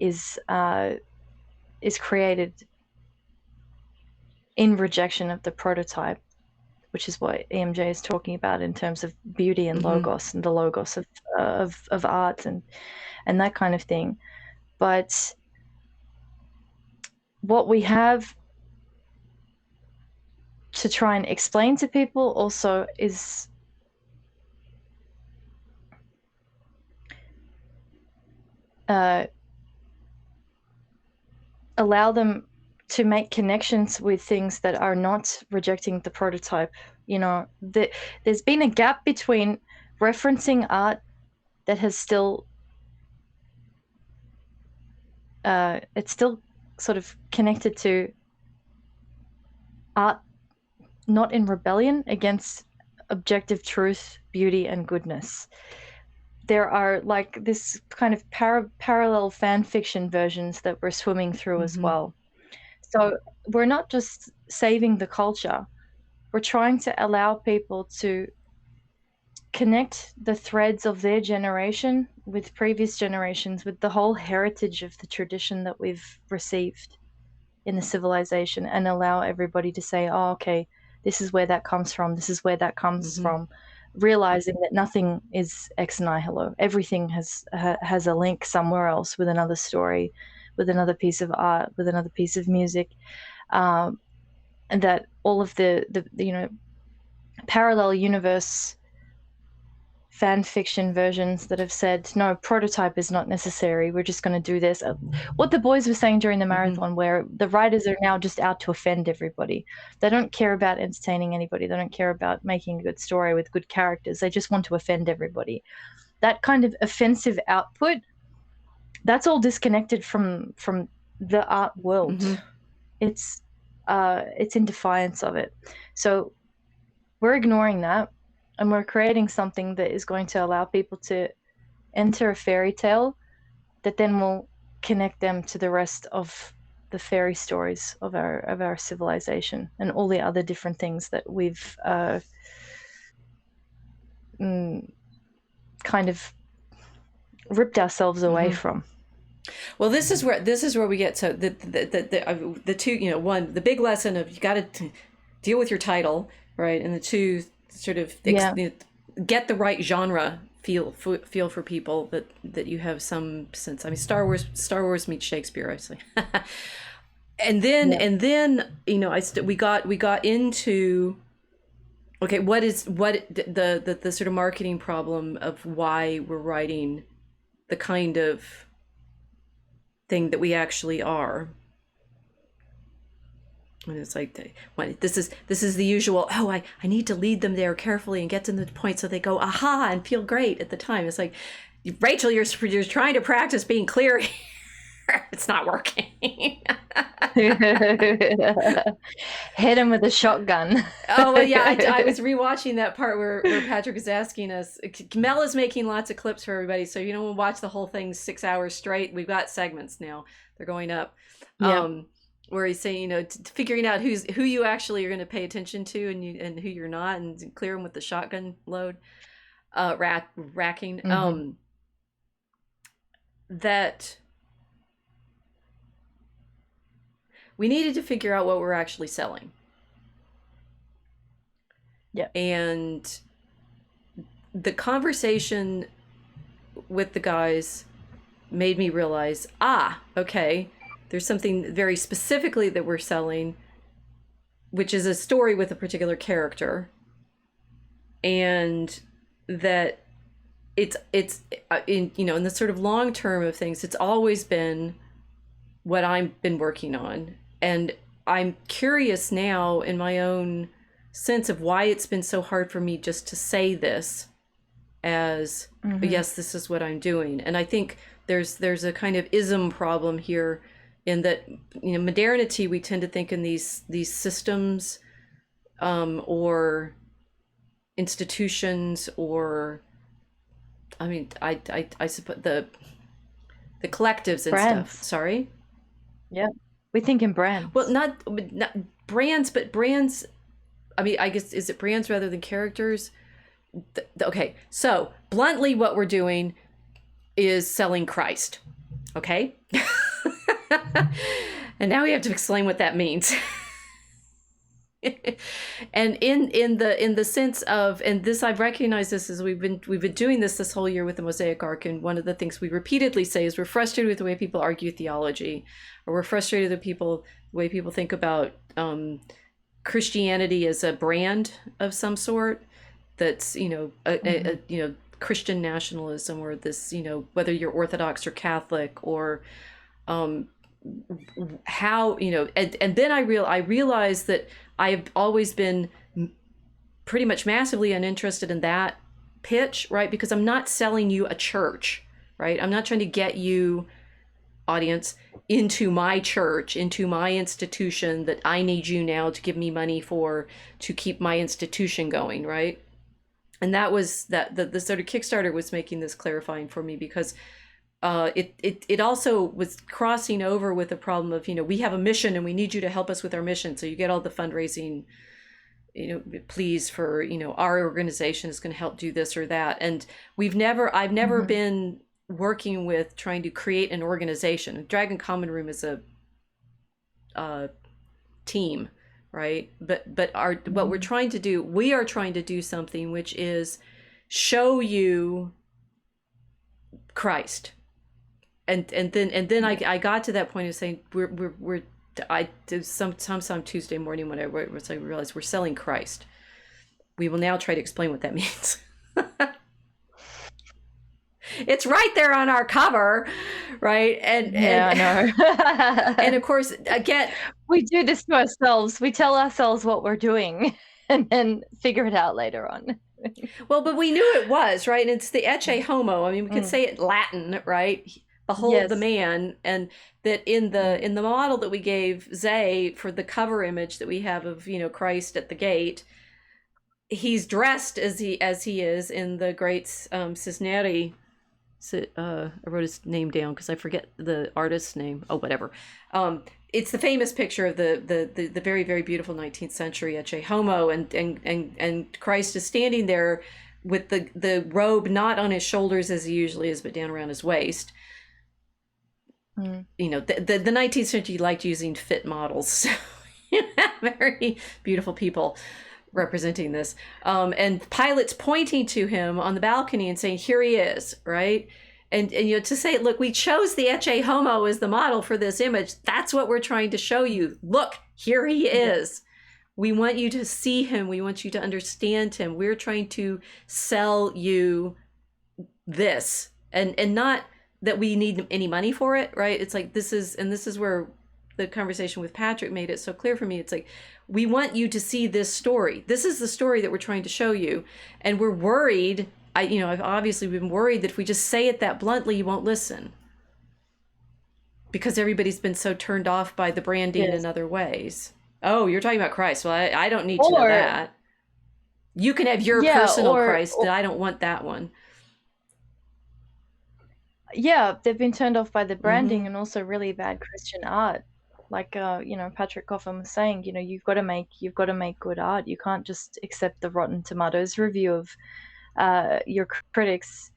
is created in rejection of the prototype, which is what EMJ is talking about in terms of beauty and Mm-hmm. logos, and the logos of art and that kind of thing. But what we have to try and explain to people also is allow them to make connections with things that are not rejecting the prototype. You know, there's been a gap between referencing art that has still it's still sort of connected to art not in rebellion against objective truth, beauty, and goodness. There are like this kind of parallel fan fiction versions that we're swimming through as Mm-hmm. well. So we're not just saving the culture, we're trying to allow people to connect the threads of their generation with previous generations, with the whole heritage of the tradition that we've received in the civilization, and allow everybody to say, oh, okay, this is where that comes from, this is where that comes Mm-hmm. from, realizing that nothing is ex nihilo. Everything has a link somewhere else with another story, with another piece of art, with another piece of music, and that all of the parallel universe fan fiction versions that have said, no, prototype is not necessary, we're just going to do this. What the boys were saying during the Mm-hmm. marathon, where the writers are now just out to offend everybody. They don't care about entertaining anybody. They don't care about making a good story with good characters. They just want to offend everybody. That kind of offensive output, that's all disconnected from the art world. Mm-hmm. It's in defiance of it. So we're ignoring that, and we're creating something that is going to allow people to enter a fairy tale that then will connect them to the rest of the fairy stories of our civilization and all the other different things that we've kind of ripped ourselves away Mm-hmm. from. Well, this is where we get to the two, one, the big lesson of you got to deal with your title, right, and the two, sort of Yeah. get the right genre feel for people, that you have some sense. I mean, Star Wars meets Shakespeare, I say. Yeah. And then we got into, okay, what the sort of marketing problem of why we're writing the kind of thing that we actually are. And it's like, when this is the usual, oh, I need to lead them there carefully and get to the point so they go aha and feel great at the time. It's like, Rachel, you're trying to practice being clear. It's not working. Hit him with a shotgun. Oh, well, yeah, I was rewatching that part where Patrick is asking us. Mel is making lots of clips for everybody, so we'll watch the whole thing 6 hours straight. We've got segments now; they're going up. Yeah. Where he's saying, figuring out who you actually are going to pay attention to, and who you're not, and clear them with the shotgun load, racking. Mm-hmm. That we needed to figure out what we're actually selling. Yeah. And the conversation with the guys made me realize, okay, there's something very specifically that we're selling, which is a story with a particular character, and that it's in the sort of long term of things, it's always been what I've been working on. And I'm curious now in my own sense of why it's been so hard for me just to say this as, yes, this is what I'm doing. And I think there's a kind of ism problem here, in that modernity, we tend to think in these systems, or institutions, or I suppose the collectives and Brands. stuff. Sorry. Yeah. We think in brands. Well, not brands, but brands. I mean, I guess, is it brands rather than characters? Okay, so bluntly, what we're doing is selling Christ. Okay. And now we have to explain what that means. And in the sense of, and this I've recognized this as we've been doing this whole year with the Mosaic Ark, and one of the things we repeatedly say is we're frustrated with the way people argue theology, or we're frustrated with the way people think about Christianity as a brand of some sort. That's Christian nationalism, or this, whether you're Orthodox or Catholic, or um, how, and then I realized that I've always been pretty much massively uninterested in that pitch, right? Because I'm not selling you a church, right? I'm not trying to get you, audience, into my church, into my institution that I need you now to give me money for, to keep my institution going, right? And that was that the sort of Kickstarter was making this clarifying for me, because it also was crossing over with the problem of, we have a mission and we need you to help us with our mission. So you get all the fundraising, please, for, our organization is going to help do this or that. And I've never been working with trying to create an organization. Dragon Common Room is a team, right? But what we're trying to do, we are trying to do something which is show you Christ. And then I got to that point of saying I did sometime Tuesday morning when I realized we're selling Christ. We will now try to explain what that means. It's right there on our cover, right? And I know. And of course, again, we do this to ourselves. We tell ourselves what we're doing and then figure it out later on. Well, but we knew it was, right? And it's the ecce homo. I mean, we could say it Latin, right? Behold the man. And that in the model that we gave Zay for the cover image that we have of, Christ at the gate, he's dressed as he is in the great Cisneri. I wrote his name down because I forget the artist's name. Oh, whatever. It's the famous picture of the very, very beautiful 19th century Ecce Homo, and Christ is standing there with the robe not on his shoulders as he usually is, but down around his waist. The 19th century liked using fit models, so very beautiful people representing this, and Pilate's pointing to him on the balcony and saying, here he is, right? And to say, look, we chose the Ecce Homo as the model for this image. That's what we're trying to show you. Look, here he is. We want you to see him. We want you to understand him. We're trying to sell you this, and not that we need any money for it, right? It's like, this is where the conversation with Patrick made it so clear for me. It's like, we want you to see this story. This is the story that we're trying to show you. And we're worried, I've obviously been worried that if we just say it that bluntly, you won't listen. Because everybody's been so turned off by the branding in other ways. Oh, you're talking about Christ. Well, I don't need to know that. You can have your personal Christ, and I don't want that one. Yeah, they've been turned off by the branding and also really bad Christian art. Like Patrick Coffin was saying, you've got to make good art. You can't just accept the Rotten Tomatoes review of your critics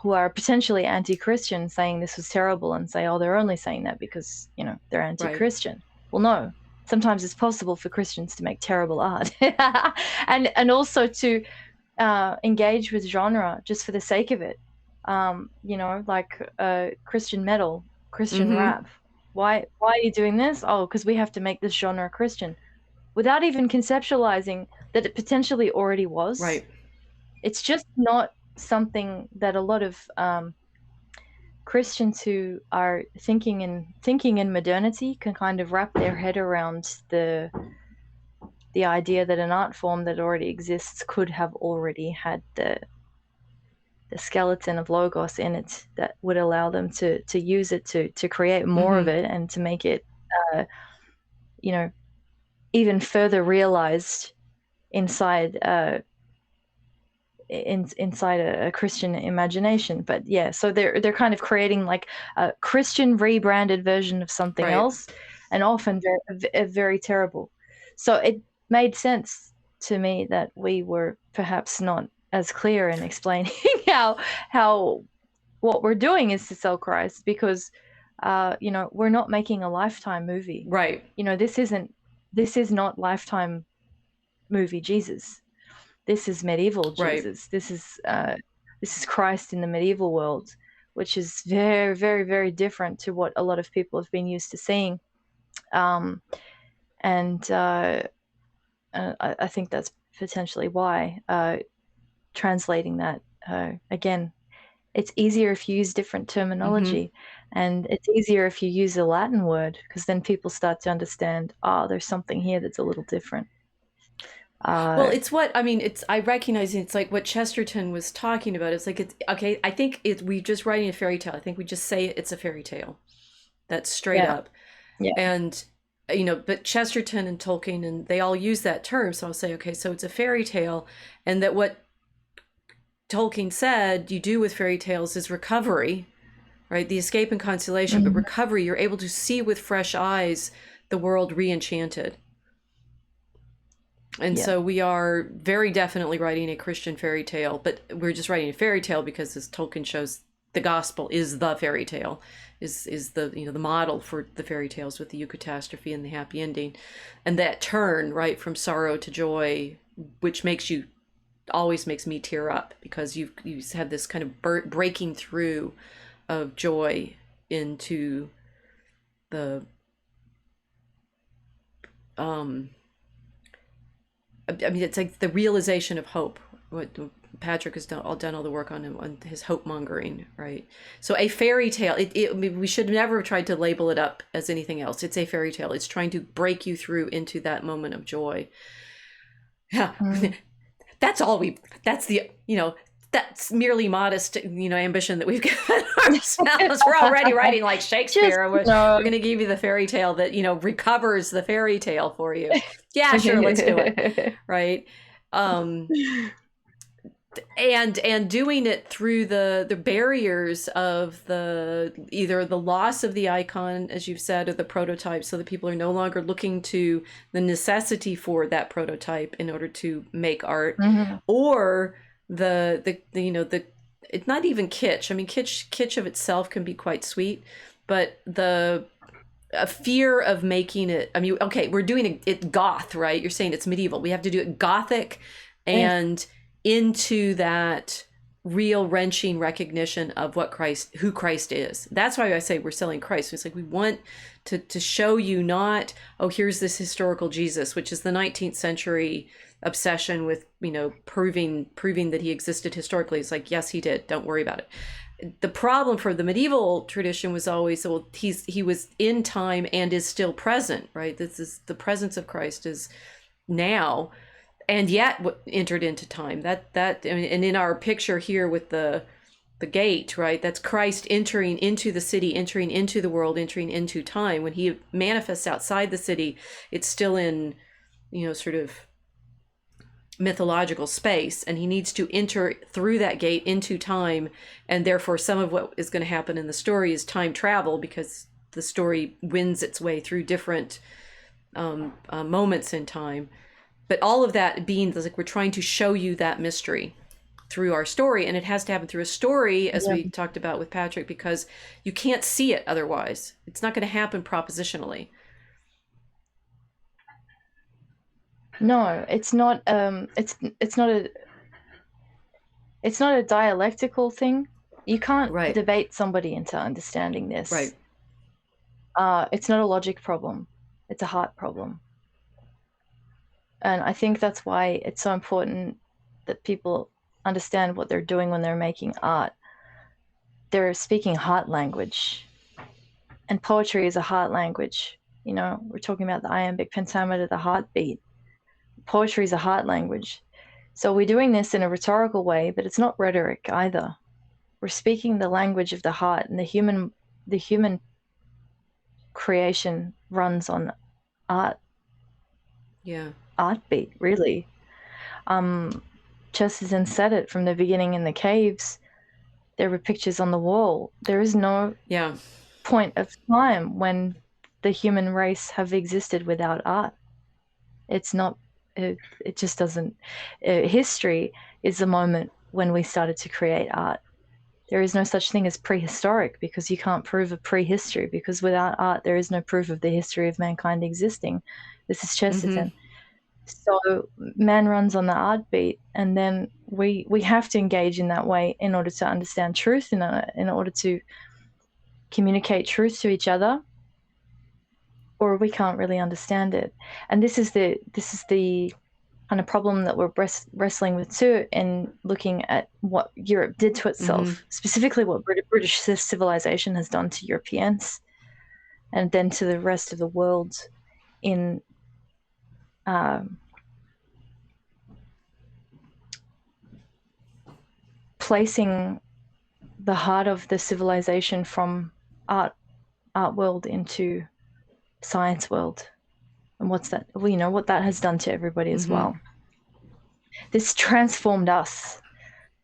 who are potentially anti-Christian saying this was terrible, and say, oh, they're only saying that because they're anti-Christian. Right. Well, no. Sometimes it's possible for Christians to make terrible art, and also to engage with genre just for the sake of it. Like Christian metal, Christian rap. Why are you doing this? Oh, because we have to make this genre Christian, without even conceptualizing that it potentially already was. Right. It's just not something that a lot of Christians who are thinking in modernity can kind of wrap their head around the idea that an art form that already exists could have already had the skeleton of logos in it that would allow them to use it to create more of it, and to make it even further realized inside inside a Christian imagination. But yeah, so they're kind of creating like a Christian rebranded version of something else, and often very terrible. So it made sense to me that we were perhaps not as clear in explaining how what we're doing is to sell Christ, because we're not making a Lifetime movie, right? This isn't this is not Lifetime movie Jesus. This is medieval Right. Jesus. This is Christ in the medieval world, which is very, very, very different to what a lot of people have been used to seeing. And I think that's potentially why translating that again, it's easier if you use different terminology, and it's easier if you use a Latin word, because then people start to understand, oh, there's something here that's a little different. Well, it's what I mean. I recognize it's like what Chesterton was talking about. It's like it's okay. I think we just writing a fairy tale. I think we just say it's a fairy tale. That's straight Yeah, up. yeah. And but Chesterton and Tolkien and they all use that term. So I'll say, okay, so it's a fairy tale, and that what Tolkien said you do with fairy tales is recovery, right? The escape and consolation, but recovery, you're able to see with fresh eyes the world re-enchanted. And Yeah. so we are very definitely writing a Christian fairy tale, but we're just writing a fairy tale because, as Tolkien shows, the gospel is the fairy tale, is the the model for the fairy tales with the eucatastrophe and the happy ending, and that turn right from sorrow to joy, which always makes me tear up because you have this kind of breaking through of joy into the I mean, it's like the realization of hope. What Patrick has done all the work on his hope mongering, right? So a fairy tale. I mean, we should never have tried to label it up as anything else. It's a fairy tale. It's trying to break you through into that moment of joy. Yeah, that's all we. That's the that's merely modest ambition that we've given ourselves. We're already writing like Shakespeare. We're going to give you the fairy tale that recovers the fairy tale for you. Yeah, sure, let's do it. Right. And doing it through the barriers of either the loss of the icon, as you've said, or the prototype, so that people are no longer looking to the necessity for that prototype in order to make art, or the it's not even kitsch. I mean, kitsch of itself can be quite sweet, but a fear of making it. I mean, okay, we're doing it goth, right? You're saying it's medieval. We have to do it gothic and into that real wrenching recognition of who Christ is. That's why I say we're selling Christ. It's like we want to show you not, oh, here's this historical Jesus, which is the 19th century obsession with proving that he existed historically. It's like, yes, he did. Don't worry about it. The problem for the medieval tradition was always, well, he was in time and is still present, right? This is the presence of Christ is now, and yet entered into time. That I mean, and in our picture here with the gate, right? That's Christ entering into the city, entering into the world, entering into time. When he manifests outside the city, it's still in sort of mythological space, and he needs to enter through that gate into time, and therefore some of what is going to happen in the story is time travel, because the story wins its way through different moments in time. But all of that being like we're trying to show you that mystery through our story, and it has to happen through a story, as we talked about with Patrick, because you can't see it otherwise. It's not going to happen propositionally. No, it's not. It's not a dialectical thing. You can't debate somebody into understanding this. Right. It's not a logic problem. It's a heart problem. And I think that's why it's so important that people understand what they're doing when they're making art. They're speaking heart language. And poetry is a heart language. We're talking about the iambic pentameter, the heartbeat. Poetry is a heart language. So we're doing this in a rhetorical way, but it's not rhetoric either. We're speaking the language of the heart, and the human creation runs on art. Yeah. Artbeat, really. Chesterton said it from the beginning in the caves. There were pictures on the wall. There is no point of time when the human race have existed without art. It's not. It just doesn't. History is the moment when we started to create art. There is no such thing as prehistoric, because you can't prove a prehistory, because without art there is no proof of the history of mankind existing. This is Mm-hmm. Chesterton. So man runs on the art beat, and then we have to engage in that way in order to understand truth, in order to communicate truth to each other, or we can't really understand it. And this is the kind of problem that we're wrestling with too, in looking at what Europe did to Mm-hmm. itself, specifically what British civilization has done to Europeans, and then to the rest of the world, in placing the heart of the civilization from art world into science world, and what's that? Well, you know what that has done to everybody as Mm-hmm. well. This transformed us,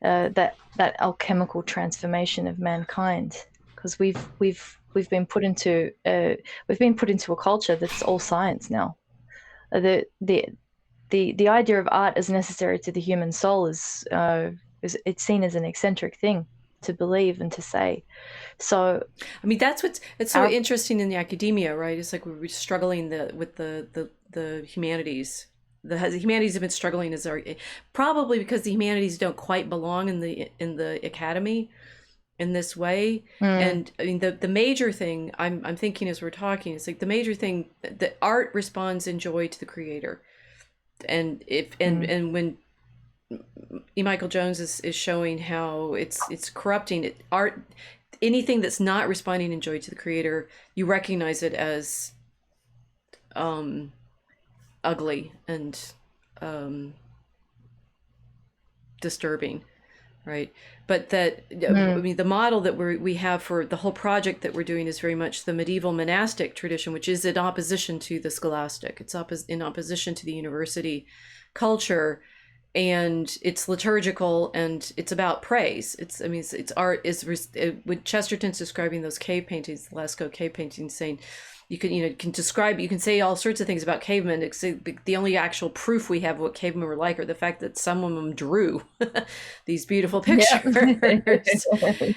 that alchemical transformation of mankind, because we've been put into a culture that's all science now. The idea of art as necessary to the human soul is it's seen as an eccentric thing to believe and to say. So I mean, that's what's it's so our interesting in the academia, right? It's like we're struggling with the humanities. The humanities have been struggling as our probably because the humanities don't quite belong in the academy in this way. mm, And I mean, the major thing I'm thinking as we're talking is like the major thing that art responds in joy to the creator, and if mm, and when E. Michael Jones is showing how it's corrupting it, art, anything that's not responding in joy to the creator, you recognize it as um ugly and um disturbing, right? But that I mm, mean the model that we have for the whole project that we're doing is very much the medieval monastic tradition, which is in opposition to the scholastic. It's in opposition to the university culture, and it's liturgical and it's about praise. It's I mean it's art is with Chesterton's describing those cave paintings, the Lascaux cave paintings, saying you can describe, you can say all sorts of things about cavemen. The only actual proof we have of what cavemen were like are the fact that some of them drew these beautiful yeah. pictures,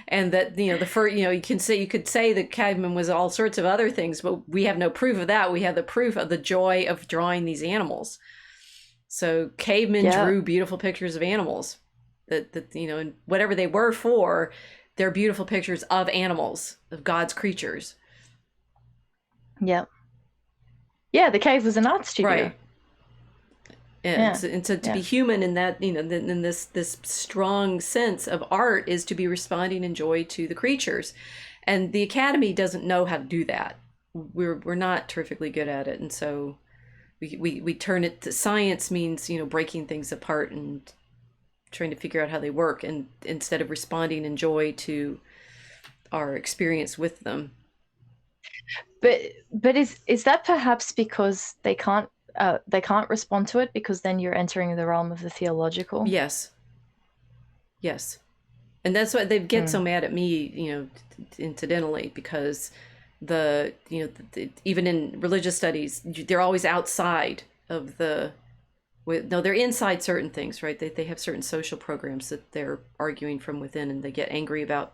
and that the first you could say that cavemen was all sorts of other things, but we have no proof of that. We have the proof of the joy of drawing these animals. So cavemen Yeah, drew beautiful pictures of animals that and whatever they were for, they're beautiful pictures of animals, of God's creatures. yeah, yeah. The cave was an art studio. Right. And Yeah, to be yeah, human in that, in this strong sense of art is to be responding in joy to the creatures. And the academy doesn't know how to do that. We're not terrifically good at it. And so we turn it to science means, breaking things apart and trying to figure out how they work, and instead of responding in joy to our experience with them. but is that perhaps because they can't respond to it, because then you're entering the realm of the theological? Yes. Yes. And that's why they get so Mm, mad at me, incidentally, because even in religious studies, they're always outside of no, they're inside certain things, right? They have certain social programs that they're arguing from within, and they get angry about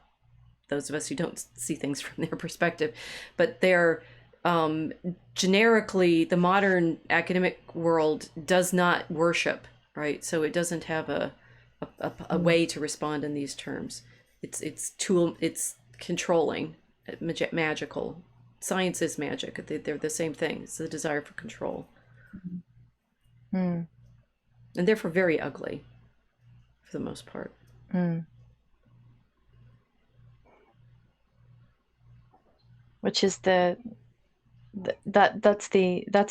those of us who don't see things from their perspective. But they're um, generically, the modern academic world does not worship, right? So it doesn't have a mm, way to respond in these terms. It's controlling, magical. Science is magic. They're the same thing. It's the desire for control, mm, and therefore very ugly for the most part. mm. Which is that's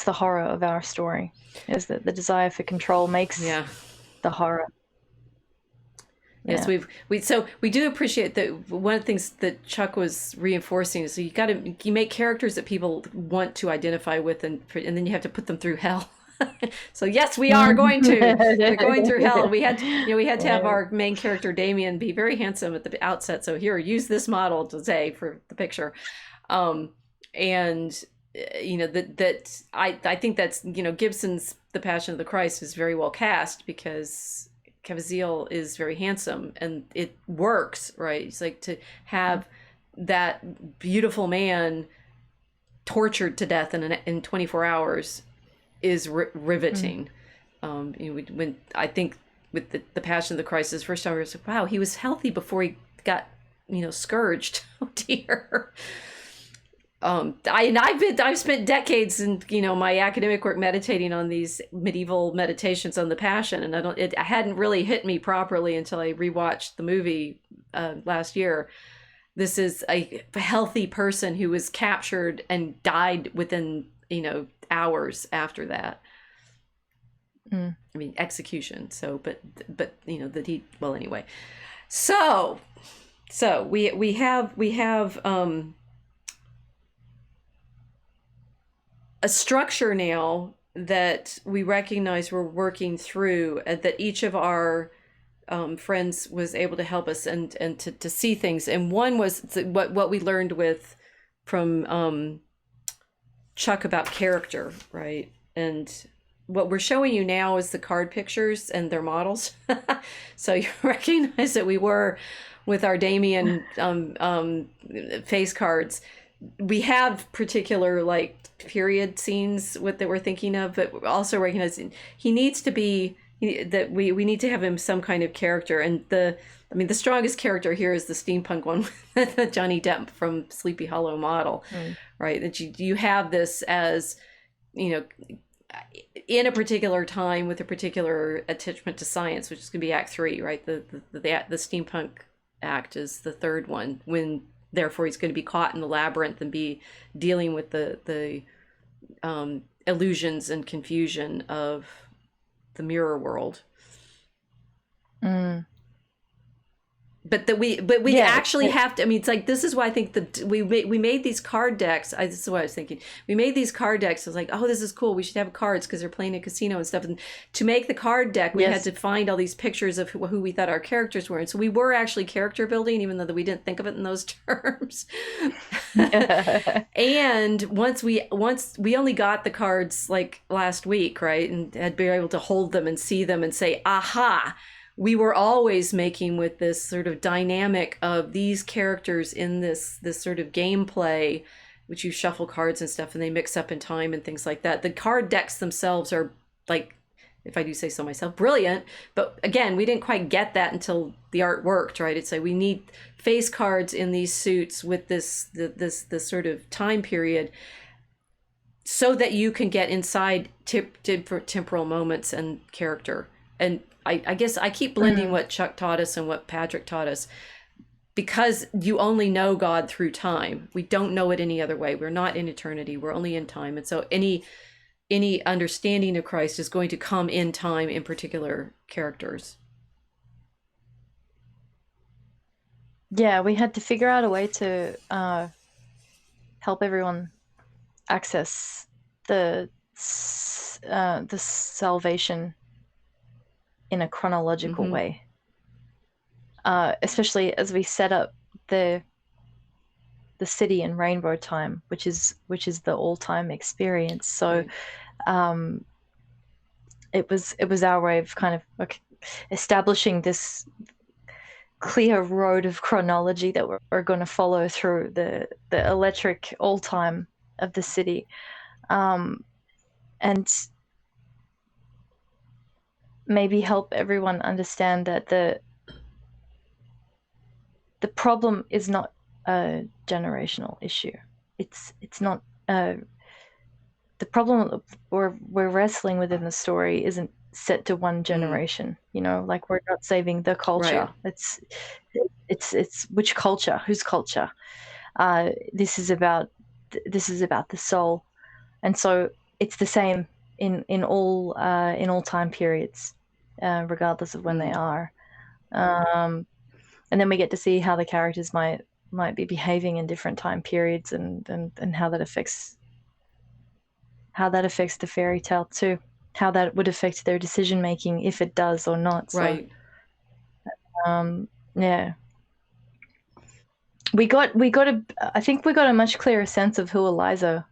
the horror of our story, is that the desire for control makes Yeah. the horror. Yes, Yeah. we do appreciate that. One of the things that Chuck was reinforcing is, so you make characters that people want to identify with, and then you have to put them through hell. So yes, we are going to. They're going through hell. We had to have our main character Damien be very handsome at the outset. So here, use this model to say for the picture, um, and that I think that's Gibson's The Passion of the Christ is very well cast, because Cavaziel is very handsome and it works, right? It's like to have that beautiful man tortured to death in 24 hours is riveting. When I think with the Passion of the Christ, the first time I was like, wow, he was healthy before he got scourged. Oh dear. I've spent decades in my academic work meditating on these medieval meditations on the Passion, and I hadn't really hit me properly until I rewatched the movie last year. This is a healthy person who was captured and died within hours after that. I mean, execution. So, but that he, well, anyway. So we have a structure now that we recognize we're working through, that each of our friends was able to help us and to see things. And one was what we learned from Chuck about character, right? And what we're showing you now is the card pictures and their models. So you recognize that we were with our Damien face cards. We have particular like period scenes that we're thinking of, but also recognizing he needs to be, that we need to have him some kind of character. And the strongest character here is the steampunk one with Johnny Depp from Sleepy Hollow model, right? That you have this as, in a particular time with a particular attachment to science, which is going to be Act 3, right? The steampunk act is the third one, when therefore he's going to be caught in the labyrinth and be dealing with the illusions and confusion of the mirror world. But we actually have to. I mean, it's like, this is why I think that we made these card decks. This is what I was thinking. We made these card decks. I was like, oh, this is cool. We should have cards because they're playing a casino and stuff. And to make the card deck, we had to find all these pictures of who we thought our characters were. And so we were actually character building, even though we didn't think of it in those terms. And once we only got the cards like last week, right, and had been able to hold them and see them and say, aha. We were always making with this sort of dynamic of these characters in this sort of gameplay, which you shuffle cards and stuff and they mix up in time and things like that. The card decks themselves are, like, if I do say so myself, brilliant. But again, we didn't quite get that until the art worked, right? It's like we need face cards in these suits with this sort of time period so that you can get inside temporal moments and character. And I guess I keep blending what Chuck taught us and what Patrick taught us, because you only know God through time. We don't know it any other way. We're not in eternity. We're only in time. And so any understanding of Christ is going to come in time in particular characters. Yeah, we had to figure out a way to help everyone access the salvation in a chronological way, especially as we set up the city in rainbow time, which is the all-time experience. So it was our way of kind of establishing this clear road of chronology that we're going to follow through the electric all-time of the city, and maybe help everyone understand that the problem is not a generational issue. It's not the problem we're wrestling with in the story isn't set to one generation. Like, we're not saving the culture. Right. It's which culture, whose culture. This is about the soul, and so it's the same in all time periods, regardless of when they are, and then we get to see how the characters might be behaving in different time periods, and how that affects the fairy tale too, how that would affect their decision making, if it does or not. Right. So, yeah, I think we got a much clearer sense of who Eliza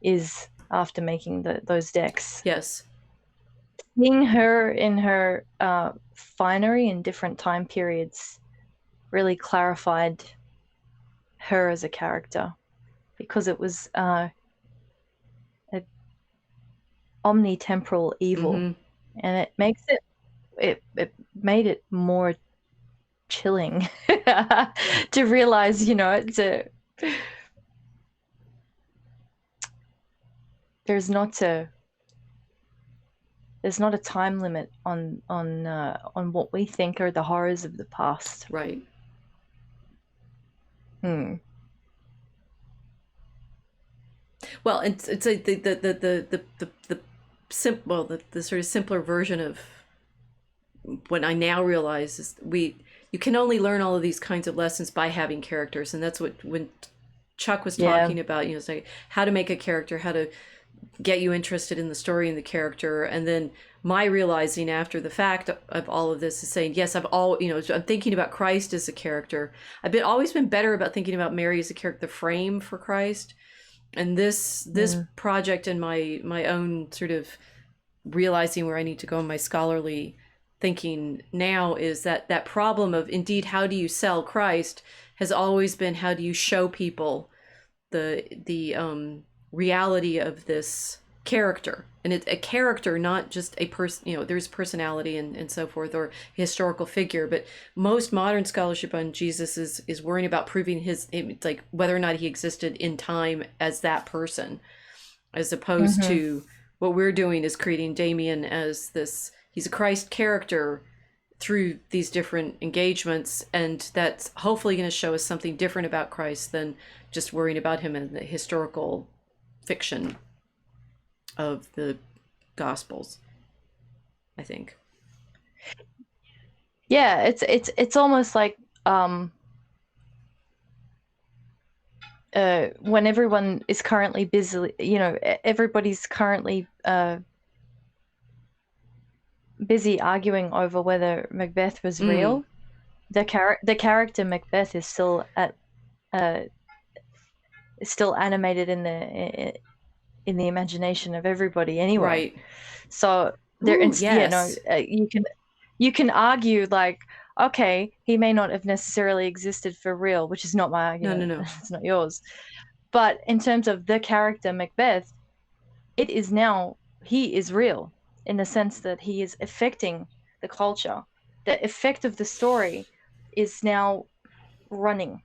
is after making those decks. Yes. Seeing her in her finery in different time periods really clarified her as a character, because it was omnitemporal evil, Mm-hmm. and it makes it made it more chilling to realize, there's not a there's not a time limit on what we think are the horrors of the past. Right. Hmm. Well, it's like the sort of simpler version of what I now realize is you can only learn all of these kinds of lessons by having characters, and that's what when Chuck was Yeah. talking about, it's like how to make a character, how to get you interested in the story and the character, and then my realizing after the fact of all of this is saying, yes, I'm thinking about Christ as a character. I've always been better about thinking about Mary as a character, the frame for Christ, and this Mm. project and my own sort of realizing where I need to go in my scholarly thinking now is that problem of indeed how do you sell Christ has always been how do you show people the reality of this character, and it's a character, not just a person. There's personality and so forth, or historical figure, but most modern scholarship on Jesus is worrying about proving it's like whether or not he existed in time as that person, as opposed Mm-hmm. to what we're doing is creating Damien as this, he's a Christ character through these different engagements, and that's hopefully going to show us something different about Christ than just worrying about him in the historical fiction of the Gospels, I think. Yeah, it's almost like when everyone is currently busy, everybody's currently busy arguing over whether Macbeth was real. The character Macbeth is still animated in the imagination of everybody anyway. Right. So Ooh, yes. you can argue like, okay, he may not have necessarily existed for real, which is not my No, no, argument. no. It's not yours. But in terms of the character Macbeth, he is real in the sense that he is affecting the culture. The effect of the story is now running.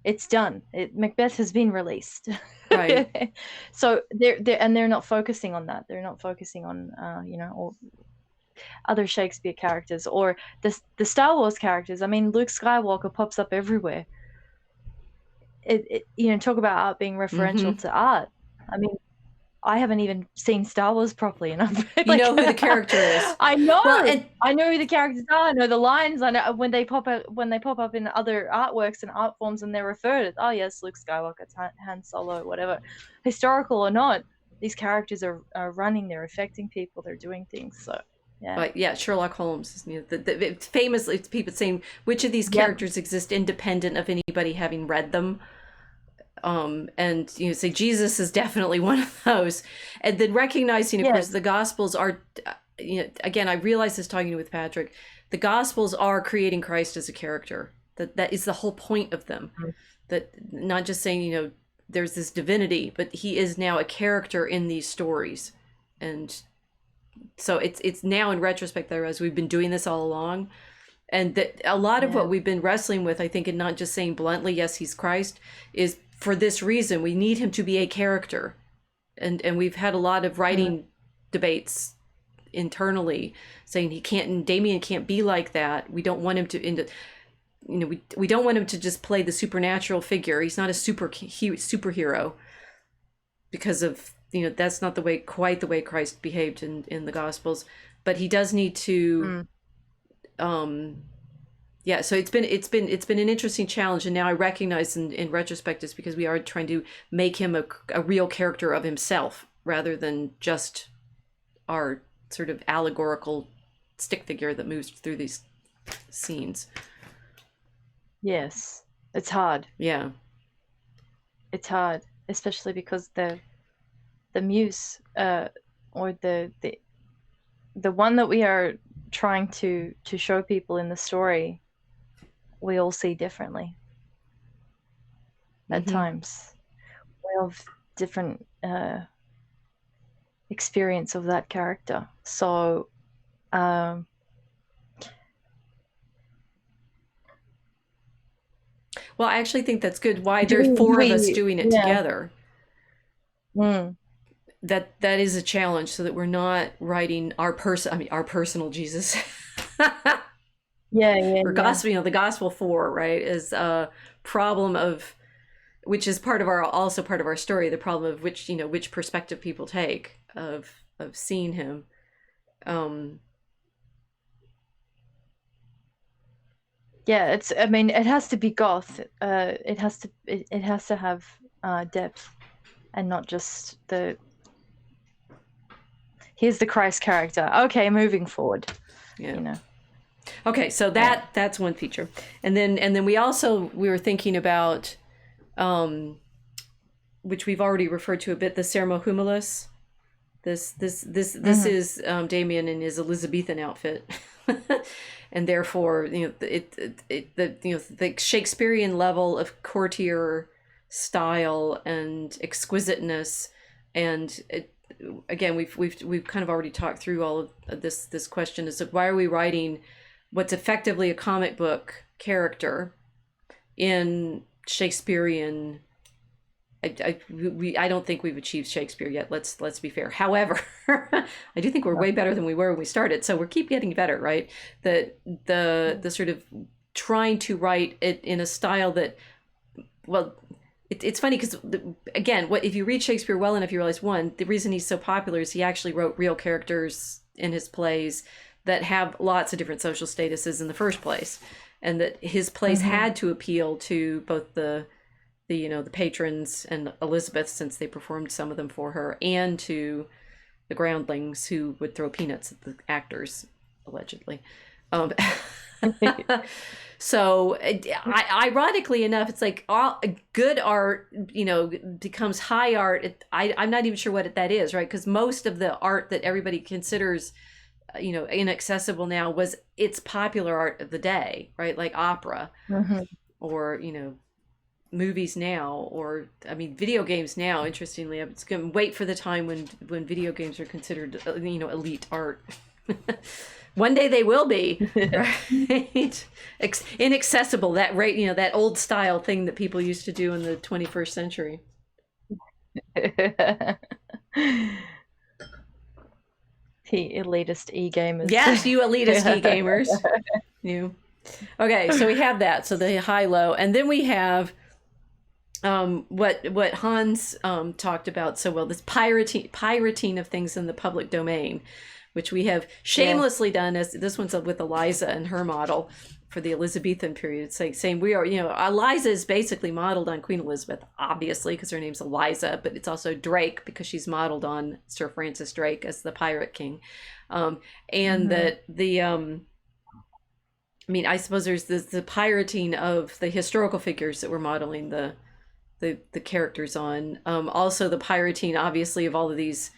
It's done. Macbeth has been released. Right. So they're not focusing on that. They're not focusing on or other Shakespeare characters or the Star Wars characters. I mean, Luke Skywalker pops up everywhere. Talk about art being referential Mm-hmm. to art. I mean, I haven't even seen Star Wars properly, and I'm You like, know who the character is. I Well, and know who the characters are. I know the lines. I know when they pop up in other artworks and art forms, and they're referred to. Oh yes, Luke Skywalker, it's Han Solo, whatever, historical or not. These characters are running. They're affecting people. They're doing things. So yeah. but yeah, Sherlock Holmes. Famously, it's people saying which of these Yep. characters exist independent of anybody having read them. And say Jesus is definitely one of those, and then recognizing, of course, Yes. the Gospels are. Again, I realize this talking with Patrick. The Gospels are creating Christ as a character. That is the whole point of them. That not just saying there's this divinity, but he is now a character in these stories, and so it's now in retrospect that I realize we've been doing this all along, and that a lot of Yeah. what we've been wrestling with, I think, and not just saying bluntly, yes, he's Christ, is for this reason. We need him to be a character, and we've had a lot of writing debates internally saying Damien can't be like that. We don't want him to we don't want him to just play the supernatural figure. He's not a superhero because of that's not quite the way Christ behaved in the Gospels, but he does need to yeah. So it's been an interesting challenge, and now I recognize in retrospect it's because we are trying to make him a real character of himself rather than just our sort of allegorical stick figure that moves through these scenes. Yes. It's hard. Yeah. It's hard, especially because the muse or the one that we are trying to show people in the story, we all see differently at Mm-hmm. times. We have different experience of that character. So um, Well, I actually think that's good. Why do there's four of us we, doing it yeah. together. That is a challenge, so that we're not writing our personal Jesus. Yeah, yeah, Or yeah. gospel, the gospel four, right, is a problem of, which is part of our, also part of our story, the problem of which perspective people take of seeing him. um Yeah, I mean, it has to be goth. It has to have depth, and not just here's the Christ character. Okay, moving forward, yeah. you know. Okay, so Yeah. that's one feature. And then we were thinking about, um which we've already referred to a bit, the Sermo Humilis. This Mm-hmm. is, Damien in his Elizabethan outfit. And therefore, the Shakespearean level of courtier style and exquisiteness. And again, we've kind of already talked through all of this question, is like, why are we writing what's effectively a comic book character in Shakespearean? I don't think we've achieved Shakespeare yet. Let's be fair. However, I do think we're way better than we were when we started. So we're keep getting better, right? The sort of trying to write it in a style that, well, it's funny because, again, what if you read Shakespeare well enough, you realize, one, the reason he's so popular is he actually wrote real characters in his plays that have lots of different social statuses in the first place, and that his plays Mm-hmm. had to appeal to both the patrons and Elizabeth, since they performed some of them for her, and to the groundlings who would throw peanuts at the actors, allegedly. Um, so, ironically enough, it's like all good art, becomes high art. I'm not even sure what that is, right? Because most of the art that everybody considers, inaccessible now, was its popular art of the day, right? Like opera, Mm-hmm. or movies now, or I mean video games now. Interestingly, I'm just going to wait for the time when video games are considered, elite art. One day they will be, right? Inaccessible, that right, that old style thing that people used to do in the 21st century. The elitist e-gamers. Yes, you elitist e-gamers. You. Okay, so we have that, so the high low, and then we have, what Hans, talked about so well, this pirating of things in the public domain, which we have Yeah. shamelessly done, as this one's with Eliza and her model for the Elizabethan period. It's like saying we are, Eliza is basically modeled on Queen Elizabeth, obviously, because her name's Eliza, but it's also Drake because she's modeled on Sir Francis Drake as the pirate king. And Mm-hmm. that I mean, I suppose there's the pirating of the historical figures that we're modeling the characters on. Also, the pirating, obviously, of all of these,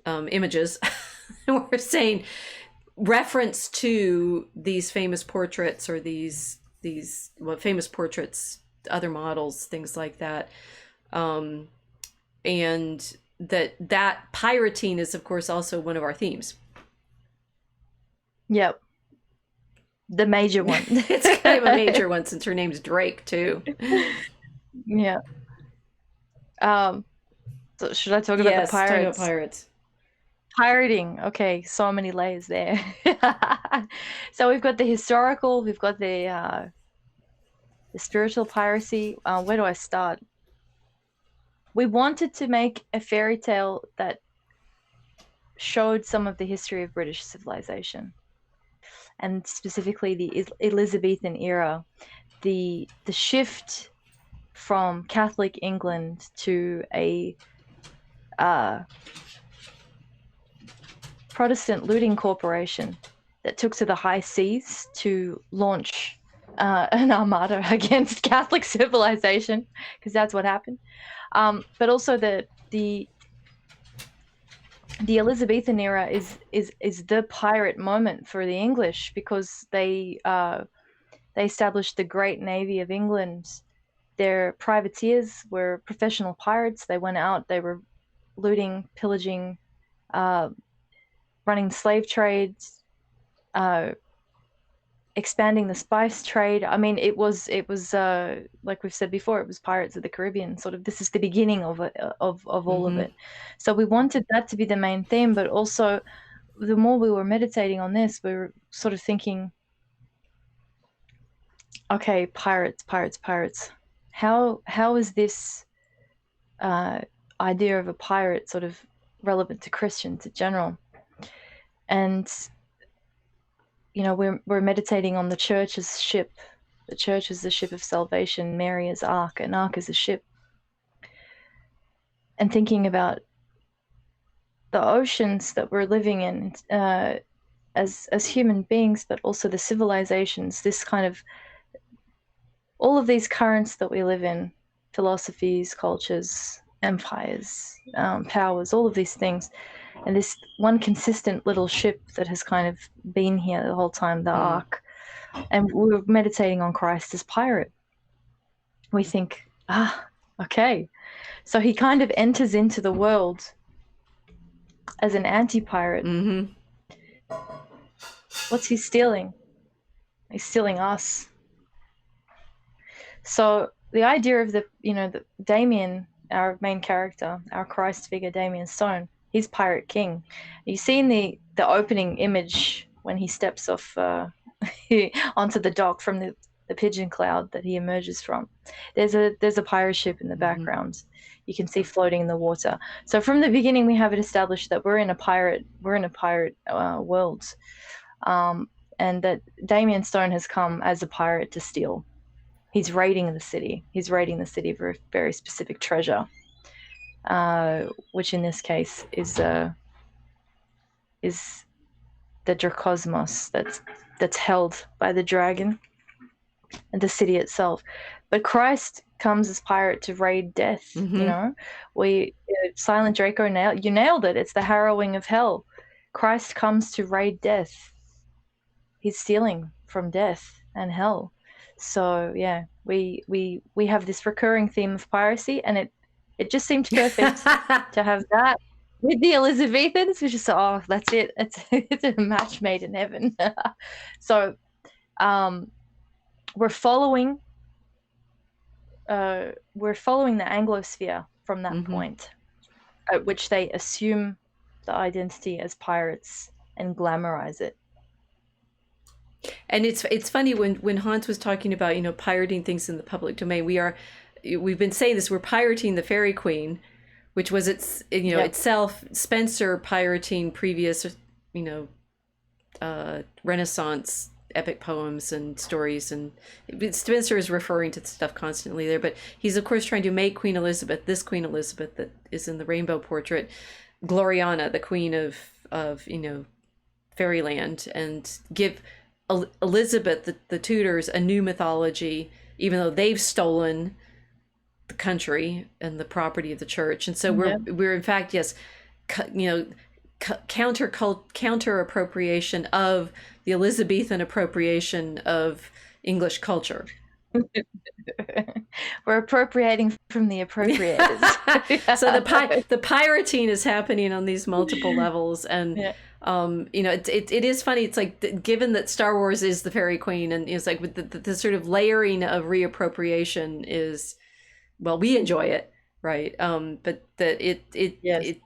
images. We're saying reference to these famous portraits, or these famous portraits, other models, things like that. Um, and that pirating is, of course, also one of our themes. Yep. The major one. It's kind of a major one, since her name's Drake too. Yeah. Um, so should I talk about the Yes, talking about pirates? pirates. Pirating. Okay, so many layers there. So we've got the historical, we've got the spiritual piracy. Where do I start? We wanted to make a fairy tale that showed some of the history of British civilization, and specifically the Elizabethan era, the shift from Catholic England to a Protestant looting corporation that took to the high seas to launch an armada against Catholic civilization, because that's what happened. But also the Elizabethan era is the pirate moment for the English, because they established the Great Navy of England. Their privateers were professional pirates. They went out, they were looting, pillaging uh, running slave trades, uh, expanding the spice trade. I mean, it was like we've said before, it was Pirates of the Caribbean. Sort of, this is the beginning of it, of all of Mm-hmm. it. So we wanted that to be the main theme, but also the more we were meditating on this, we were sort of thinking, okay, pirates, pirates, pirates. How is this uh, idea of a pirate sort of relevant to Christians in general? And we're meditating on the church as ship. The church is the ship of salvation. Mary is ark, and ark is a ship. And thinking about the oceans that we're living in as human beings, but also the civilizations. This kind of all of these currents that we live in, philosophies, cultures, empires, powers, all of these things, and this one consistent little ship that has kind of been here the whole time, the Mm. ark. And we're meditating on Christ as pirate. We think, okay. So he kind of enters into the world as an anti-pirate. Mm-hmm. What's he stealing? He's stealing us. So the idea of the Damien, our main character, our Christ figure, Damien Stone, he's Pirate King. You see in the opening image when he steps off onto the dock from the Pigeon cloud that he emerges from. There's a pirate ship in the background. You can see floating in the water. So from the beginning, we have it established that we're in a pirate world, and that Damien Stone has come as a pirate to steal. He's raiding the city. He's raiding the city for a very specific treasure, which in this case is the Dracosmos that's held by the dragon and the city itself. But Christ comes as pirate to raid death. Mm-hmm. Silent Draco nailed it. It's the harrowing of hell. Christ comes to raid death. He's stealing from death and hell. So yeah, we have this recurring theme of piracy, and it just seemed perfect to have that with the Elizabethans, which is that's it. It's a match made in heaven. So we're following the Anglosphere from that point, at which they assume the identity as pirates and glamorize it. And it's funny when Hans was talking about pirating things in the public domain. We've been saying this. We're pirating the Fairy Queen, which was itself Spencer pirating previous Renaissance epic poems and stories, and Spencer is referring to stuff constantly there. But he's of course trying to make Queen Elizabeth, this Queen Elizabeth that is in the rainbow portrait, Gloriana, the queen of fairyland, and give Elizabeth, the Tudors, a new mythology, even though they've stolen the country and the property of the church. And so we're in fact, yes, counter appropriation of the Elizabethan appropriation of English culture. We're appropriating from the appropriators. So the pirating is happening on these multiple levels, and it is funny. It's like, given that Star Wars is the Fairy Queen, and it's like with the sort of layering of reappropriation is, well, we enjoy it, right? But that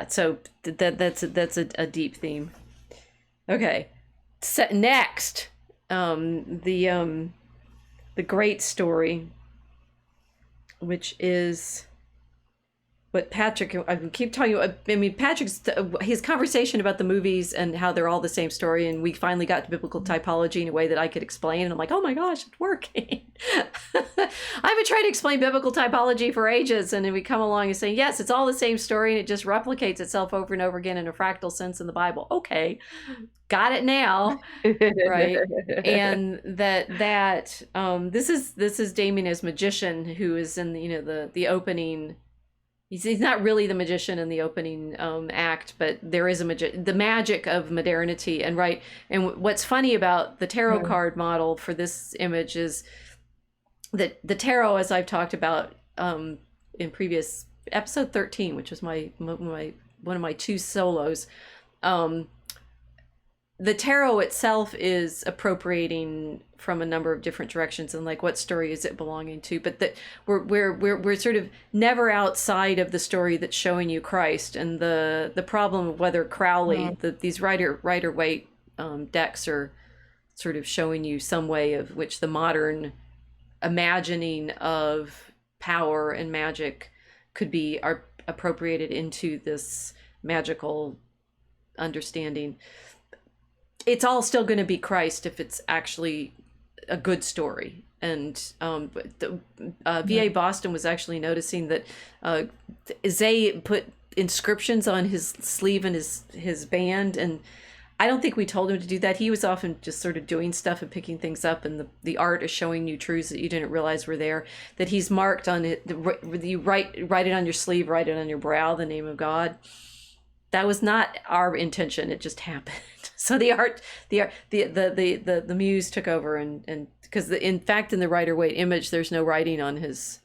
so that's a deep theme. Okay, next, the great story, which is what Patrick, I keep telling you, I mean, Patrick's, his conversation about the movies and how they're all the same story, and we finally got to biblical typology in a way that I could explain, and I'm like, oh my gosh, it's working. I've been trying to explain biblical typology for ages, and then we come along and say, yes, it's all the same story, and it just replicates itself over and over again in a fractal sense in the Bible. Okay, got it now. Right. And this is Damien as magician, who is in the opening. He's not really the magician in the opening act, but there is the magic of modernity. And right. And what's funny about the tarot card model for this image is that the tarot, as I've talked about in previous episode 13, which was my one of my two solos. Um, the tarot itself is appropriating from a number of different directions, and like what story is it belonging to, but that we're sort of never outside of the story that's showing you Christ. And the problem of whether Crowley, these Rider-Waite decks are sort of showing you some way of which the modern imagining of power and magic could be are appropriated into this magical understanding. It's all still going to be Christ if it's actually a good story. And VA Boston was actually noticing that Zay put inscriptions on his sleeve and his band, and I don't think we told him to do that. He was often just sort of doing stuff and picking things up, and the art is showing you truths that you didn't realize were there, that he's marked on it. You write it on your sleeve, write it on your brow, the name of God. That was not our intention. It just happened. So the muse took over, and because in fact in the Rider-Waite image there's no writing on his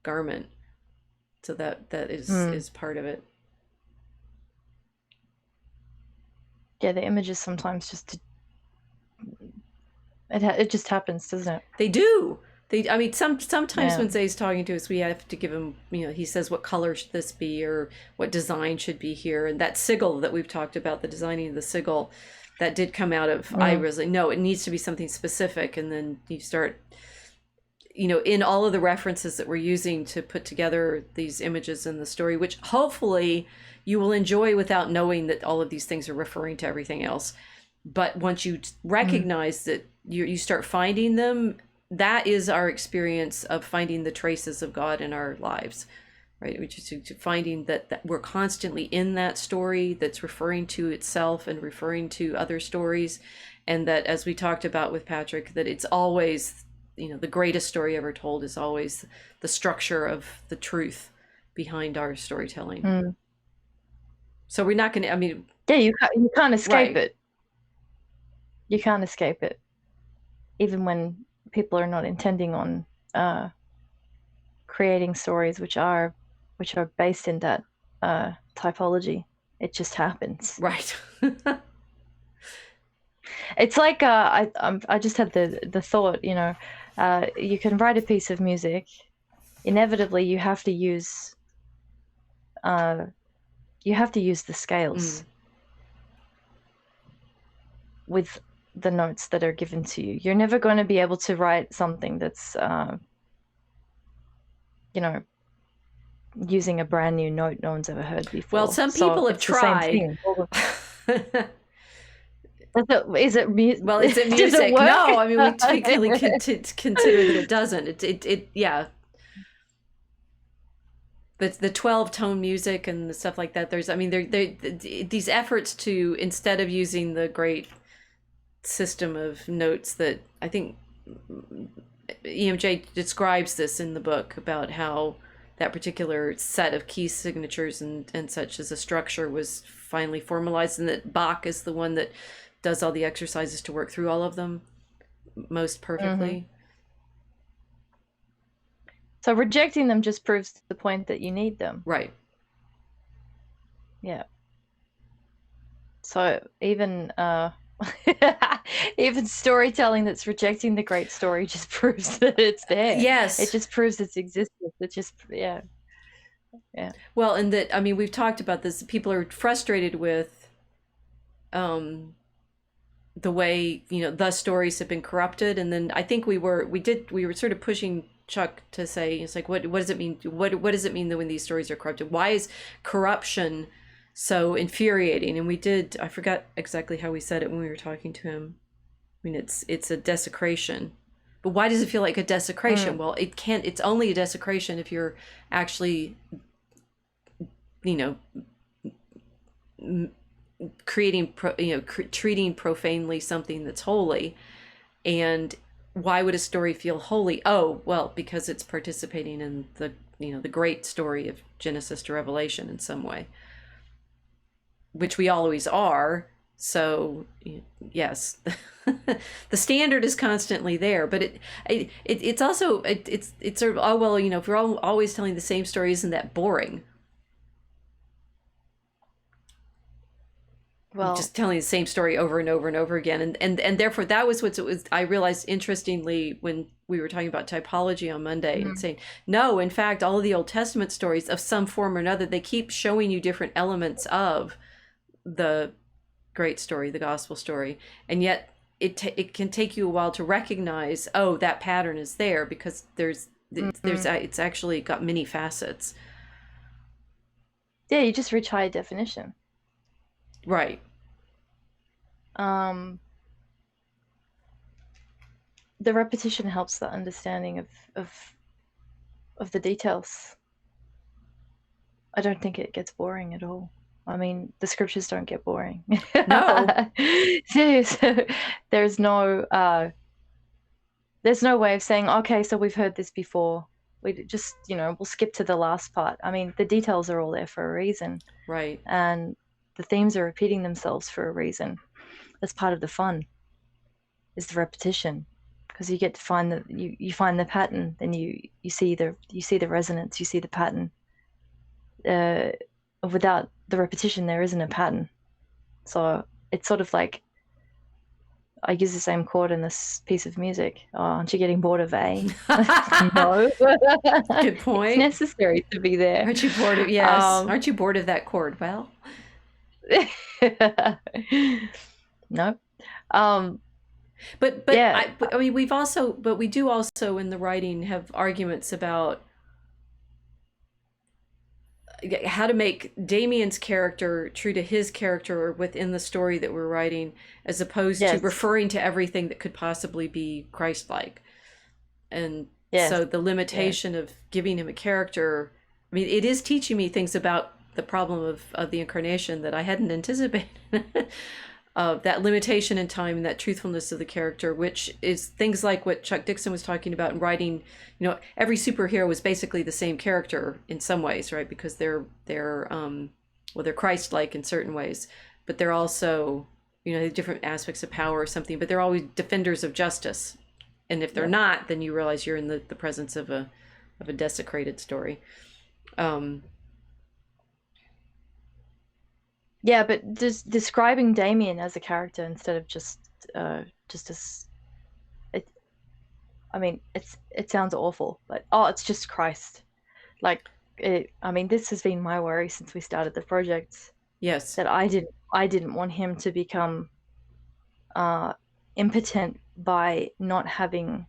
garment, so that is part of it. Yeah, the images sometimes just it just happens, doesn't it? They do. I mean, sometimes when Zay's talking to us, we have to give him, he says, what color should this be, or what design should be here. And that sigil that we've talked about, the designing of the sigil, that did come out of Ira's. Like, no, it needs to be something specific. And then you start, in all of the references that we're using to put together these images in the story, which hopefully you will enjoy without knowing that all of these things are referring to everything else. But once you recognize that you start finding them, that is our experience of finding the traces of God in our lives, right? Which is finding that we're constantly in that story that's referring to itself and referring to other stories. And that, as we talked about with Patrick, that it's always, the greatest story ever told is always the structure of the truth behind our storytelling. So we're not going to, yeah, you can't escape it. You can't escape it. Even when people are not intending on creating stories which are based in that typology, it just happens. Right. It's like I just had the thought, you can write a piece of music. Inevitably, you have to use the scales with the notes that are given to you. You're never going to be able to write something that's using a brand new note no one's ever heard before. Well, some people have tried. Is it music? Well, is it music? No, I mean, we typically consider that it doesn't. Yeah. But the 12-tone music and the stuff like that, these efforts to, instead of using the great system of notes that I think EMJ describes this in the book, about how that particular set of key signatures and such as a structure was finally formalized, and that Bach is the one that does all the exercises to work through all of them most perfectly. So rejecting them just proves the point that you need them. Right. Yeah. So even even storytelling that's rejecting the great story just proves that it's there. Yes. It just proves its existence. It just, yeah. Well, and that, I mean, we've talked about this. People are frustrated with the way, the stories have been corrupted. And then I think we were sort of pushing Chuck to say, it's like, what does it mean? What does it mean that when these stories are corrupted? Why is corruption so infuriating? And I forgot exactly how we said it when we were talking to him. I mean, it's a desecration, but why does it feel like a desecration? Well, it's only a desecration if you're actually, treating profanely something that's holy. And why would a story feel holy? Oh, well, because it's participating in the great story of Genesis to Revelation in some way, which we always are. So yes, the standard is constantly there, but it's also it's sort of, oh well, if we're always telling the same story, isn't that boring? Well, just telling the same story over and over and over again. And therefore that was what it was. I realized interestingly when we were talking about typology on Monday and mm, saying, no, in fact, all of the Old Testament stories of some form or another, they keep showing you different elements of the great story, the gospel story. And yet it can take you a while to recognize, oh, that pattern is there because mm, it's actually got many facets. yeah, you just reach higher definition. Right. Um, the repetition helps the understanding of the details. I don't think it gets boring at all. I mean, the scriptures don't get boring. No. So there's no way of saying, okay, so we've heard this before. We just, we'll skip to the last part. I mean, the details are all there for a reason, Right. and the themes are repeating themselves for a reason. That's part of the fun, is the repetition, because you get to find you find the pattern, then you see the resonance, you see the pattern. Uh, Without the repetition, there isn't a pattern. So it's sort of like I use the same chord in this piece of music. Oh, aren't you getting bored of A? No. Good It's point. necessary to be there. Aren't you bored of, yes. Um, Aren't you bored of that chord? Well, no. Um, but yeah. I mean we do also in the writing have arguments about how to make Damien's character true to his character within the story that we're writing, as opposed to Yes. referring to everything that could possibly be Christ-like. And Yes. so the Yes. limitation of giving him a character, I mean, it is teaching me things about the problem of the incarnation that I hadn't anticipated. That limitation in time and that truthfulness of the character, which is things like what Chuck Dixon was talking about in writing. Every superhero is basically the same character in some ways, right? Because they're Christ-like in certain ways, but they're also different aspects of power or something. But they're always defenders of justice, and if they're Yep. not, then you realize you're in the presence of a desecrated story. Um, Yeah, but describing Damien as a character instead of just as it, I mean, it sounds awful, but oh, it's just Christ. Like I mean, this has been my worry since we started the project, yes. that I didn't want him to become uh impotent by not having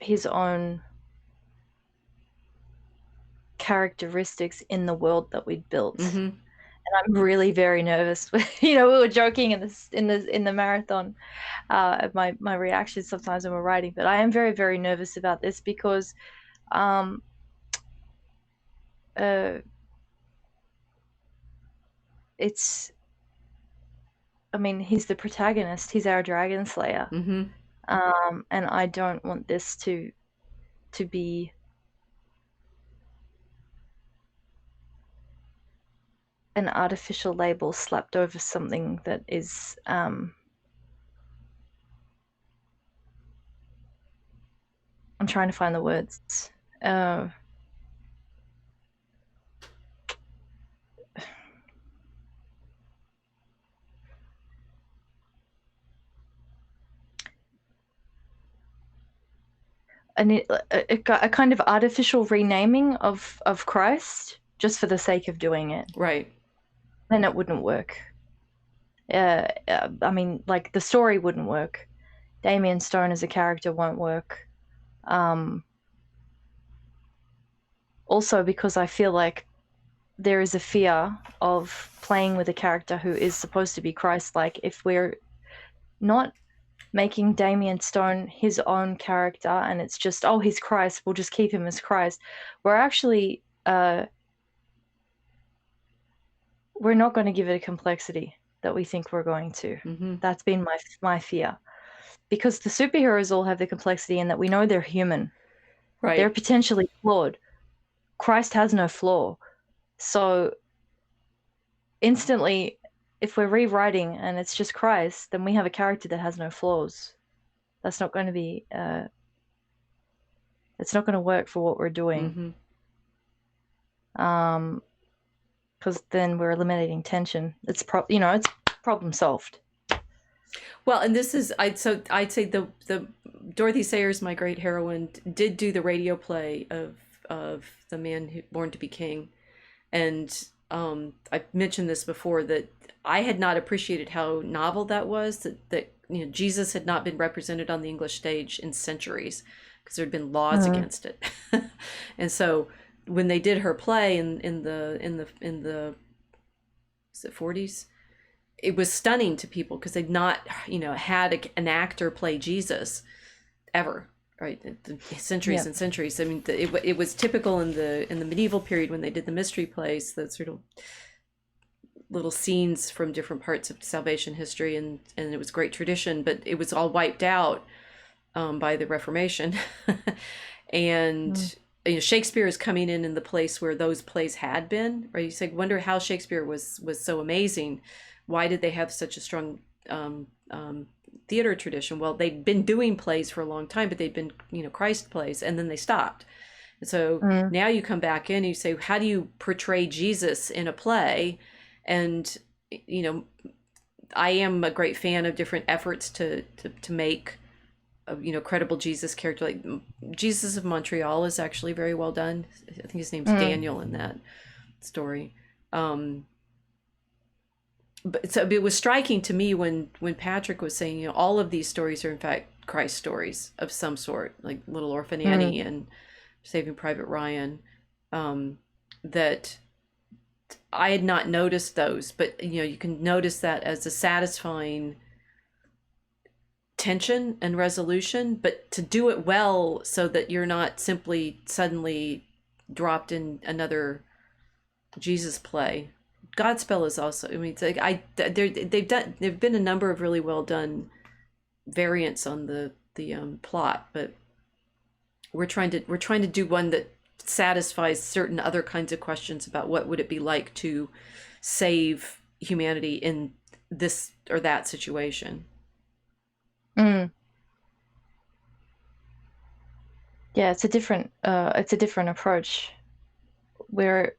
his own characteristics in the world that we'd built. Mm-hmm. And I'm really very nervous. We were joking in the marathon, at my reactions sometimes when we're writing, but I am very, very nervous about this because um uh it's I mean, he's the protagonist, he's our dragon slayer. Mm-hmm. And I don't want this to be an artificial label slapped over something that is I'm trying to find the words. Uh, a kind of artificial renaming of Christ just for the sake of doing it, Right. then it wouldn't work. I mean, like the story wouldn't work. Damien Stone as a character won't work. Um, Also, because I feel like there is a fear of playing with a character who is supposed to be Christ-like. If we're not making Damien Stone his own character and it's just, oh, he's Christ, we'll just keep him as Christ, we're actually we're not going to give it a complexity that we think we're going to. Mm-hmm. That's been my fear, because the superheroes all have the complexity in that we know they're human, they're Right. potentially flawed. Christ has no flaw, so instantly, if we're rewriting and it's just Christ, then we have a character that has no flaws. That's not going to be it's not going to work for what we're doing. Mm-hmm. Um because then we're eliminating tension. It's it's problem solved. Well, and this is I'd say the Dorothy Sayers, my great heroine, did do the radio play of The Man Who Born to Be King, and I mentioned this before that I had not appreciated how novel that was. That Jesus had not been represented on the English stage in centuries because there had been laws against it, and so when they did her play in the is it 40s, it was stunning to people because they'd not had an actor play Jesus ever, right? Centuries and centuries. I mean, it was typical in the medieval period when they did the mystery plays, the sort of little scenes from different parts of salvation history, and it was great tradition, but it was all wiped out by the Reformation. And Shakespeare is coming in the place where those plays had been, right? You say, wonder how Shakespeare was so amazing. Why did they have such a strong theater tradition? Well, they'd been doing plays for a long time, but they'd been, Christ plays, and then they stopped. And so now you come back in and you say, how do you portray Jesus in a play? And, I am a great fan of different efforts to make a credible Jesus character. Like Jesus of Montreal is actually very well done. I think his name's Daniel in that story. But so it was striking to me when Patrick was saying, all of these stories are in fact Christ stories of some sort, like Little Orphan Annie and Saving Private Ryan, that I had not noticed those, but you can notice that as a satisfying tension and resolution, but to do it well so that you're not simply suddenly dropped in another Jesus play. Godspell is also, I mean, it's like there've been a number of really well done variants on the plot, but we're trying to do one that satisfies certain other kinds of questions about what would it be like to save humanity in this or that situation. Yeah, it's a different approach. We're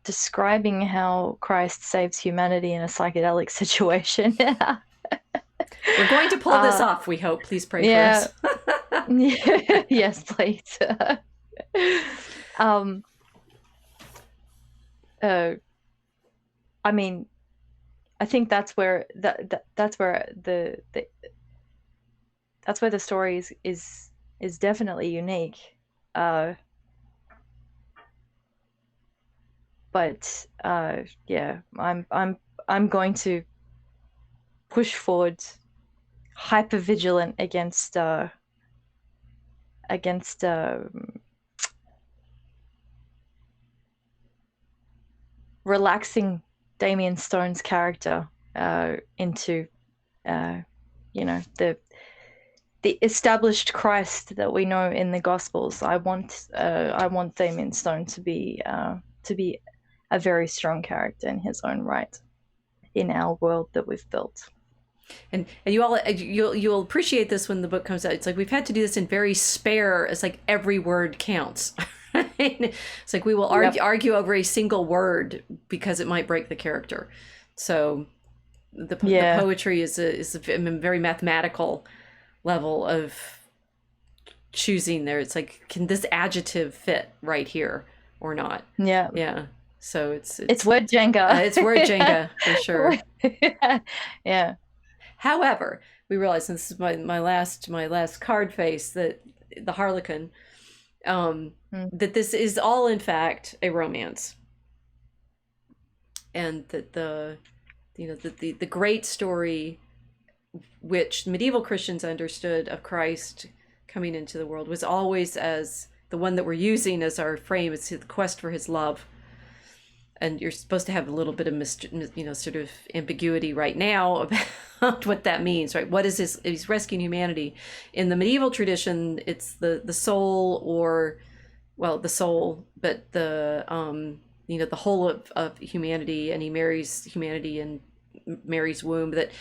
describing how Christ saves humanity in a psychedelic situation. We're going to pull this off, we hope. Please pray for us. Yes, please. I mean, I think that's where that's where the story is definitely unique. But yeah, I'm going to push forward, hyper vigilant against relaxing Damien Stone's character into the established Christ that we know in the Gospels. I want Damien Stone to be a very strong character in his own right in our world that we've built. And you'll appreciate this when the book comes out. It's like we've had to do this in very spare. It's like every word counts. It's like we will argue over a single word because it might break the character. So the poetry is a very mathematical level of choosing there. It's like, can this adjective fit right here or not? Yeah. So it's word Jenga. It's word Jenga for sure. Yeah. However, we realize, and this is my last card face, that the Harlequin, that this is all in fact a romance, and that the great story which medieval Christians understood of Christ coming into the world was always as the one that we're using as our frame. It's the quest for his love. And you're supposed to have a little bit of sort of ambiguity right now about what that means, right? What is this? He's rescuing humanity. In the medieval tradition, it's the soul, or, well, the soul, but the the whole of humanity, and he marries humanity in Mary's womb. That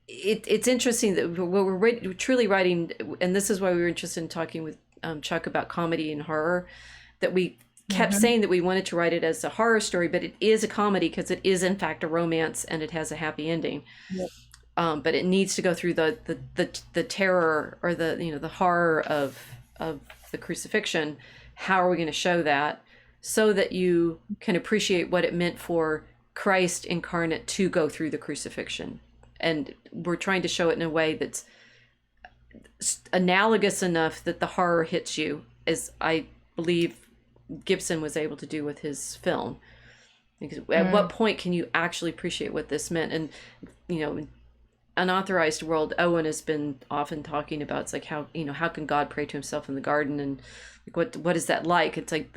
it's interesting that what we're truly writing, and this is why we were interested in talking with Chuck about comedy and horror, that we kept Mm-hmm. saying that we wanted to write it as a horror story, but it is a comedy because it is in fact a romance and it has a happy ending. Yep. But it needs to go through the terror or the horror of the crucifixion. How are we going to show that so that you can appreciate what it meant for Christ incarnate to go through the crucifixion? And we're trying to show it in a way that's analogous enough that the horror hits you, as I believe Gibson was able to do with his film. Because at what point can you actually appreciate what this meant? And unauthorized world, Owen has been often talking about, it's like, how can God pray to himself in the garden, and like what is that like? It's like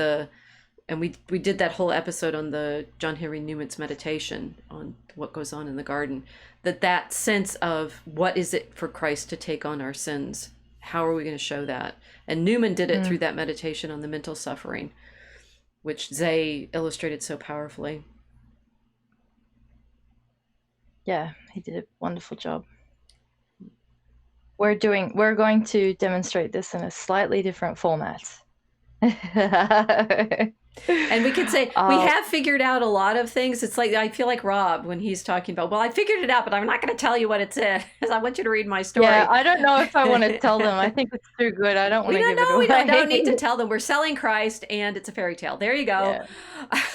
and we did that whole episode on the John Henry Newman's meditation on what goes on in the garden, that sense of what is it for Christ to take on our sins, how are we going to show that? And Newman did it through that meditation on the mental suffering, which Zay illustrated so powerfully. Yeah, he did a wonderful job. We're going to demonstrate this in a slightly different format. And we could say we have figured out a lot of things. It's like, I feel like Rob when he's talking about, well, I figured it out, but I'm not going to tell you what it's in because I want you to read my story. Yeah, I don't know if I want to tell them. I think it's too good. I don't want to give it away. We don't need to tell them. We're selling Christ and it's a fairy tale. There you go.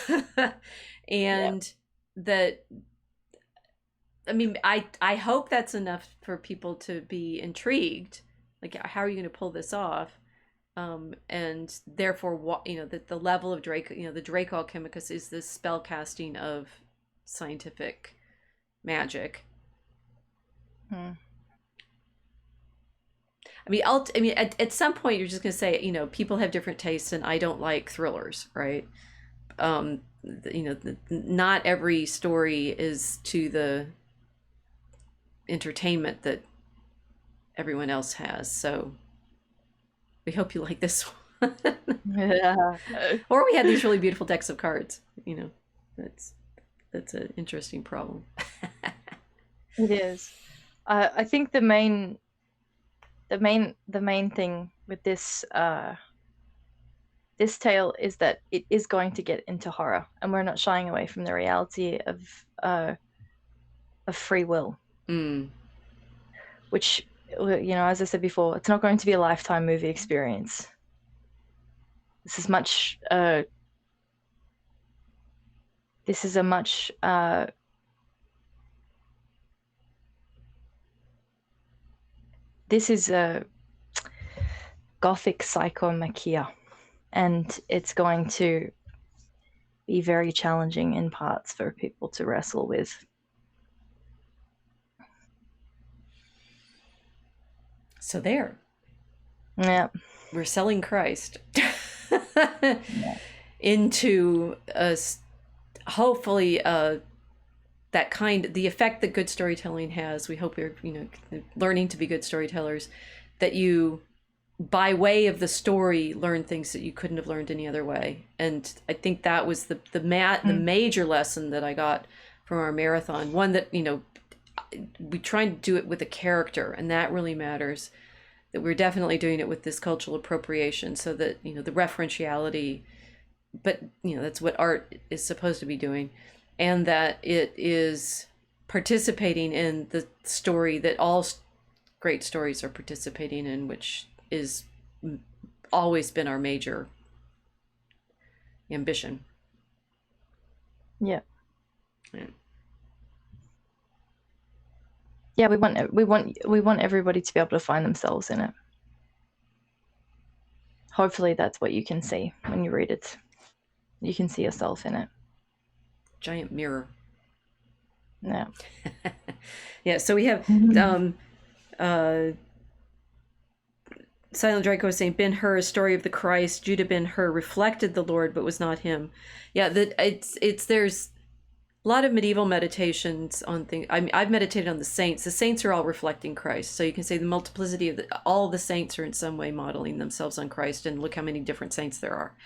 Yeah. And that, I mean, I hope that's enough for people to be intrigued. Like, how are you going to pull this off? And therefore, that the level of the Draco Alchemicus is this spell casting of scientific magic. I mean, at some point, you're just going to say, people have different tastes, and I don't like thrillers, right? Not every story is to the entertainment that everyone else has. So we hope you like this one. Yeah. Or we had these really beautiful decks of cards. That's an interesting problem. It is. I think the main thing with this this tale is that it is going to get into horror, and we're not shying away from the reality of free will, which, as I said before, it's not going to be a lifetime movie experience. This is much. This is a much. This is a Gothic psychomachia, and it's going to be very challenging in parts for people to wrestle with. So there. Yeah. We're selling Christ into hopefully the effect that good storytelling has. We hope you're learning to be good storytellers, that you, by way of the story, learn things that you couldn't have learned any other way. And I think that was the major lesson that I got from our marathon. One that we try to do it with a character, and that really matters. That we're definitely doing it with this cultural appropriation, so that the referentiality, but that's what art is supposed to be doing, and that it is participating in the story that all great stories are participating in, which is always been our major ambition. Yeah. Yeah, we want everybody to be able to find themselves in it. Hopefully that's what you can see when you read it. You can see yourself in it. Giant mirror. Yeah. Yeah, so we have Silent Draco was saying, Ben-Hur, a story of the Christ. Judah Ben-Hur reflected the Lord, but was not him. Yeah, there's a lot of medieval meditations on things. I've meditated on the saints. The saints are all reflecting Christ. So you can say the multiplicity of all the saints are in some way modeling themselves on Christ, and look how many different saints there are.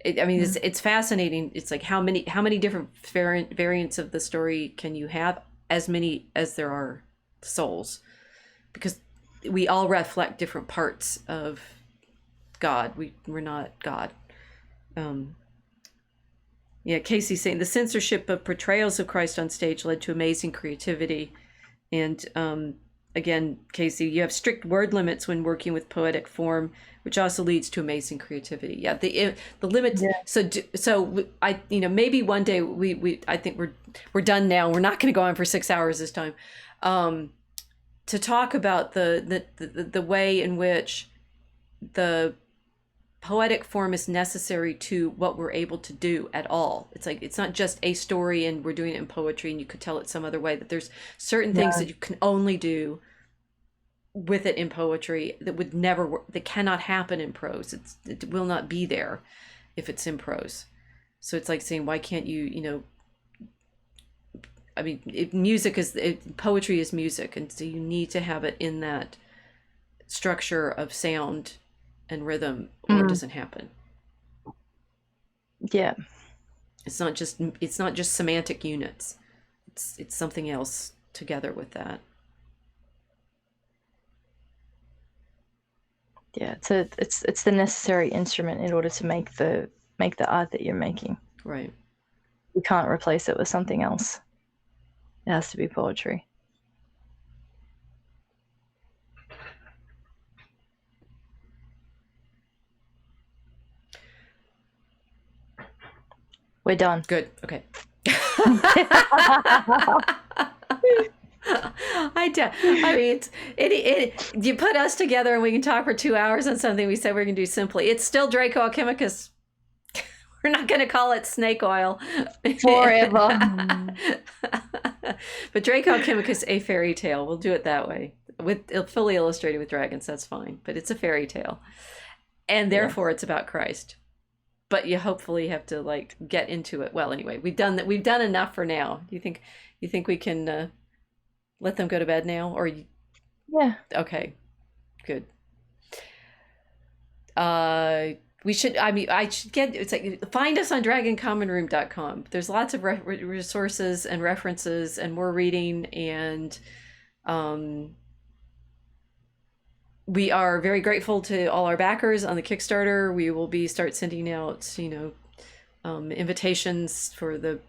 It's fascinating. It's like how many different variants of the story can you have? As many as there are souls, because we all reflect different parts of God. We're not God. Um, yeah, Casey's saying the censorship of portrayals of Christ on stage led to amazing creativity. And again, Casey, you have strict word limits when working with poetic form, which also leads to amazing creativity. Yeah, the limits. Yeah. So I maybe one day we I think we're done now. We're not going to go on for 6 hours this time. To talk about the way in which the poetic form is necessary to what we're able to do at all. It's like it's not just a story and we're doing it in poetry and you could tell it some other way, that there's certain things No. that you can only do with it in poetry that would never work, that cannot happen in prose. It will not be there if it's in prose. So it's like saying, why can't you, I mean, poetry is music, and so you need to have it in that structure of sound and rhythm, or it Mm. doesn't happen. Yeah. It's not just semantic units. It's something else together with that. Yeah. It's the necessary instrument in order to make the art that you're making. Right. You can't replace it with something else. It has to be poetry. We're done. Good. Okay. I mean, you put us together and we can talk for 2 hours on something we said we're going to do simply. It's still Draco Alchemicus. We're not going to call it snake oil. Forever. But Draco Alchemicus, a fairy tale. We'll do it that way. With fully illustrated with dragons, that's fine. But it's a fairy tale. And therefore it's about Christ. But you hopefully have to like get into it. Well, anyway, we've done enough for now. You think we can let them go to bed now, or Yeah. okay, good. We should, I should get, it's like, find us on dragoncommonroom.com. There's lots of resources and references and more reading, and we are very grateful to all our backers on the Kickstarter. We will start sending out, invitations for the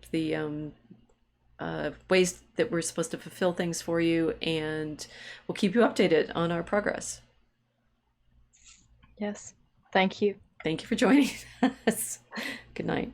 ways that we're supposed to fulfill things for you, and we'll keep you updated on our progress. Yes. Thank you. Thank you for joining us. Good night.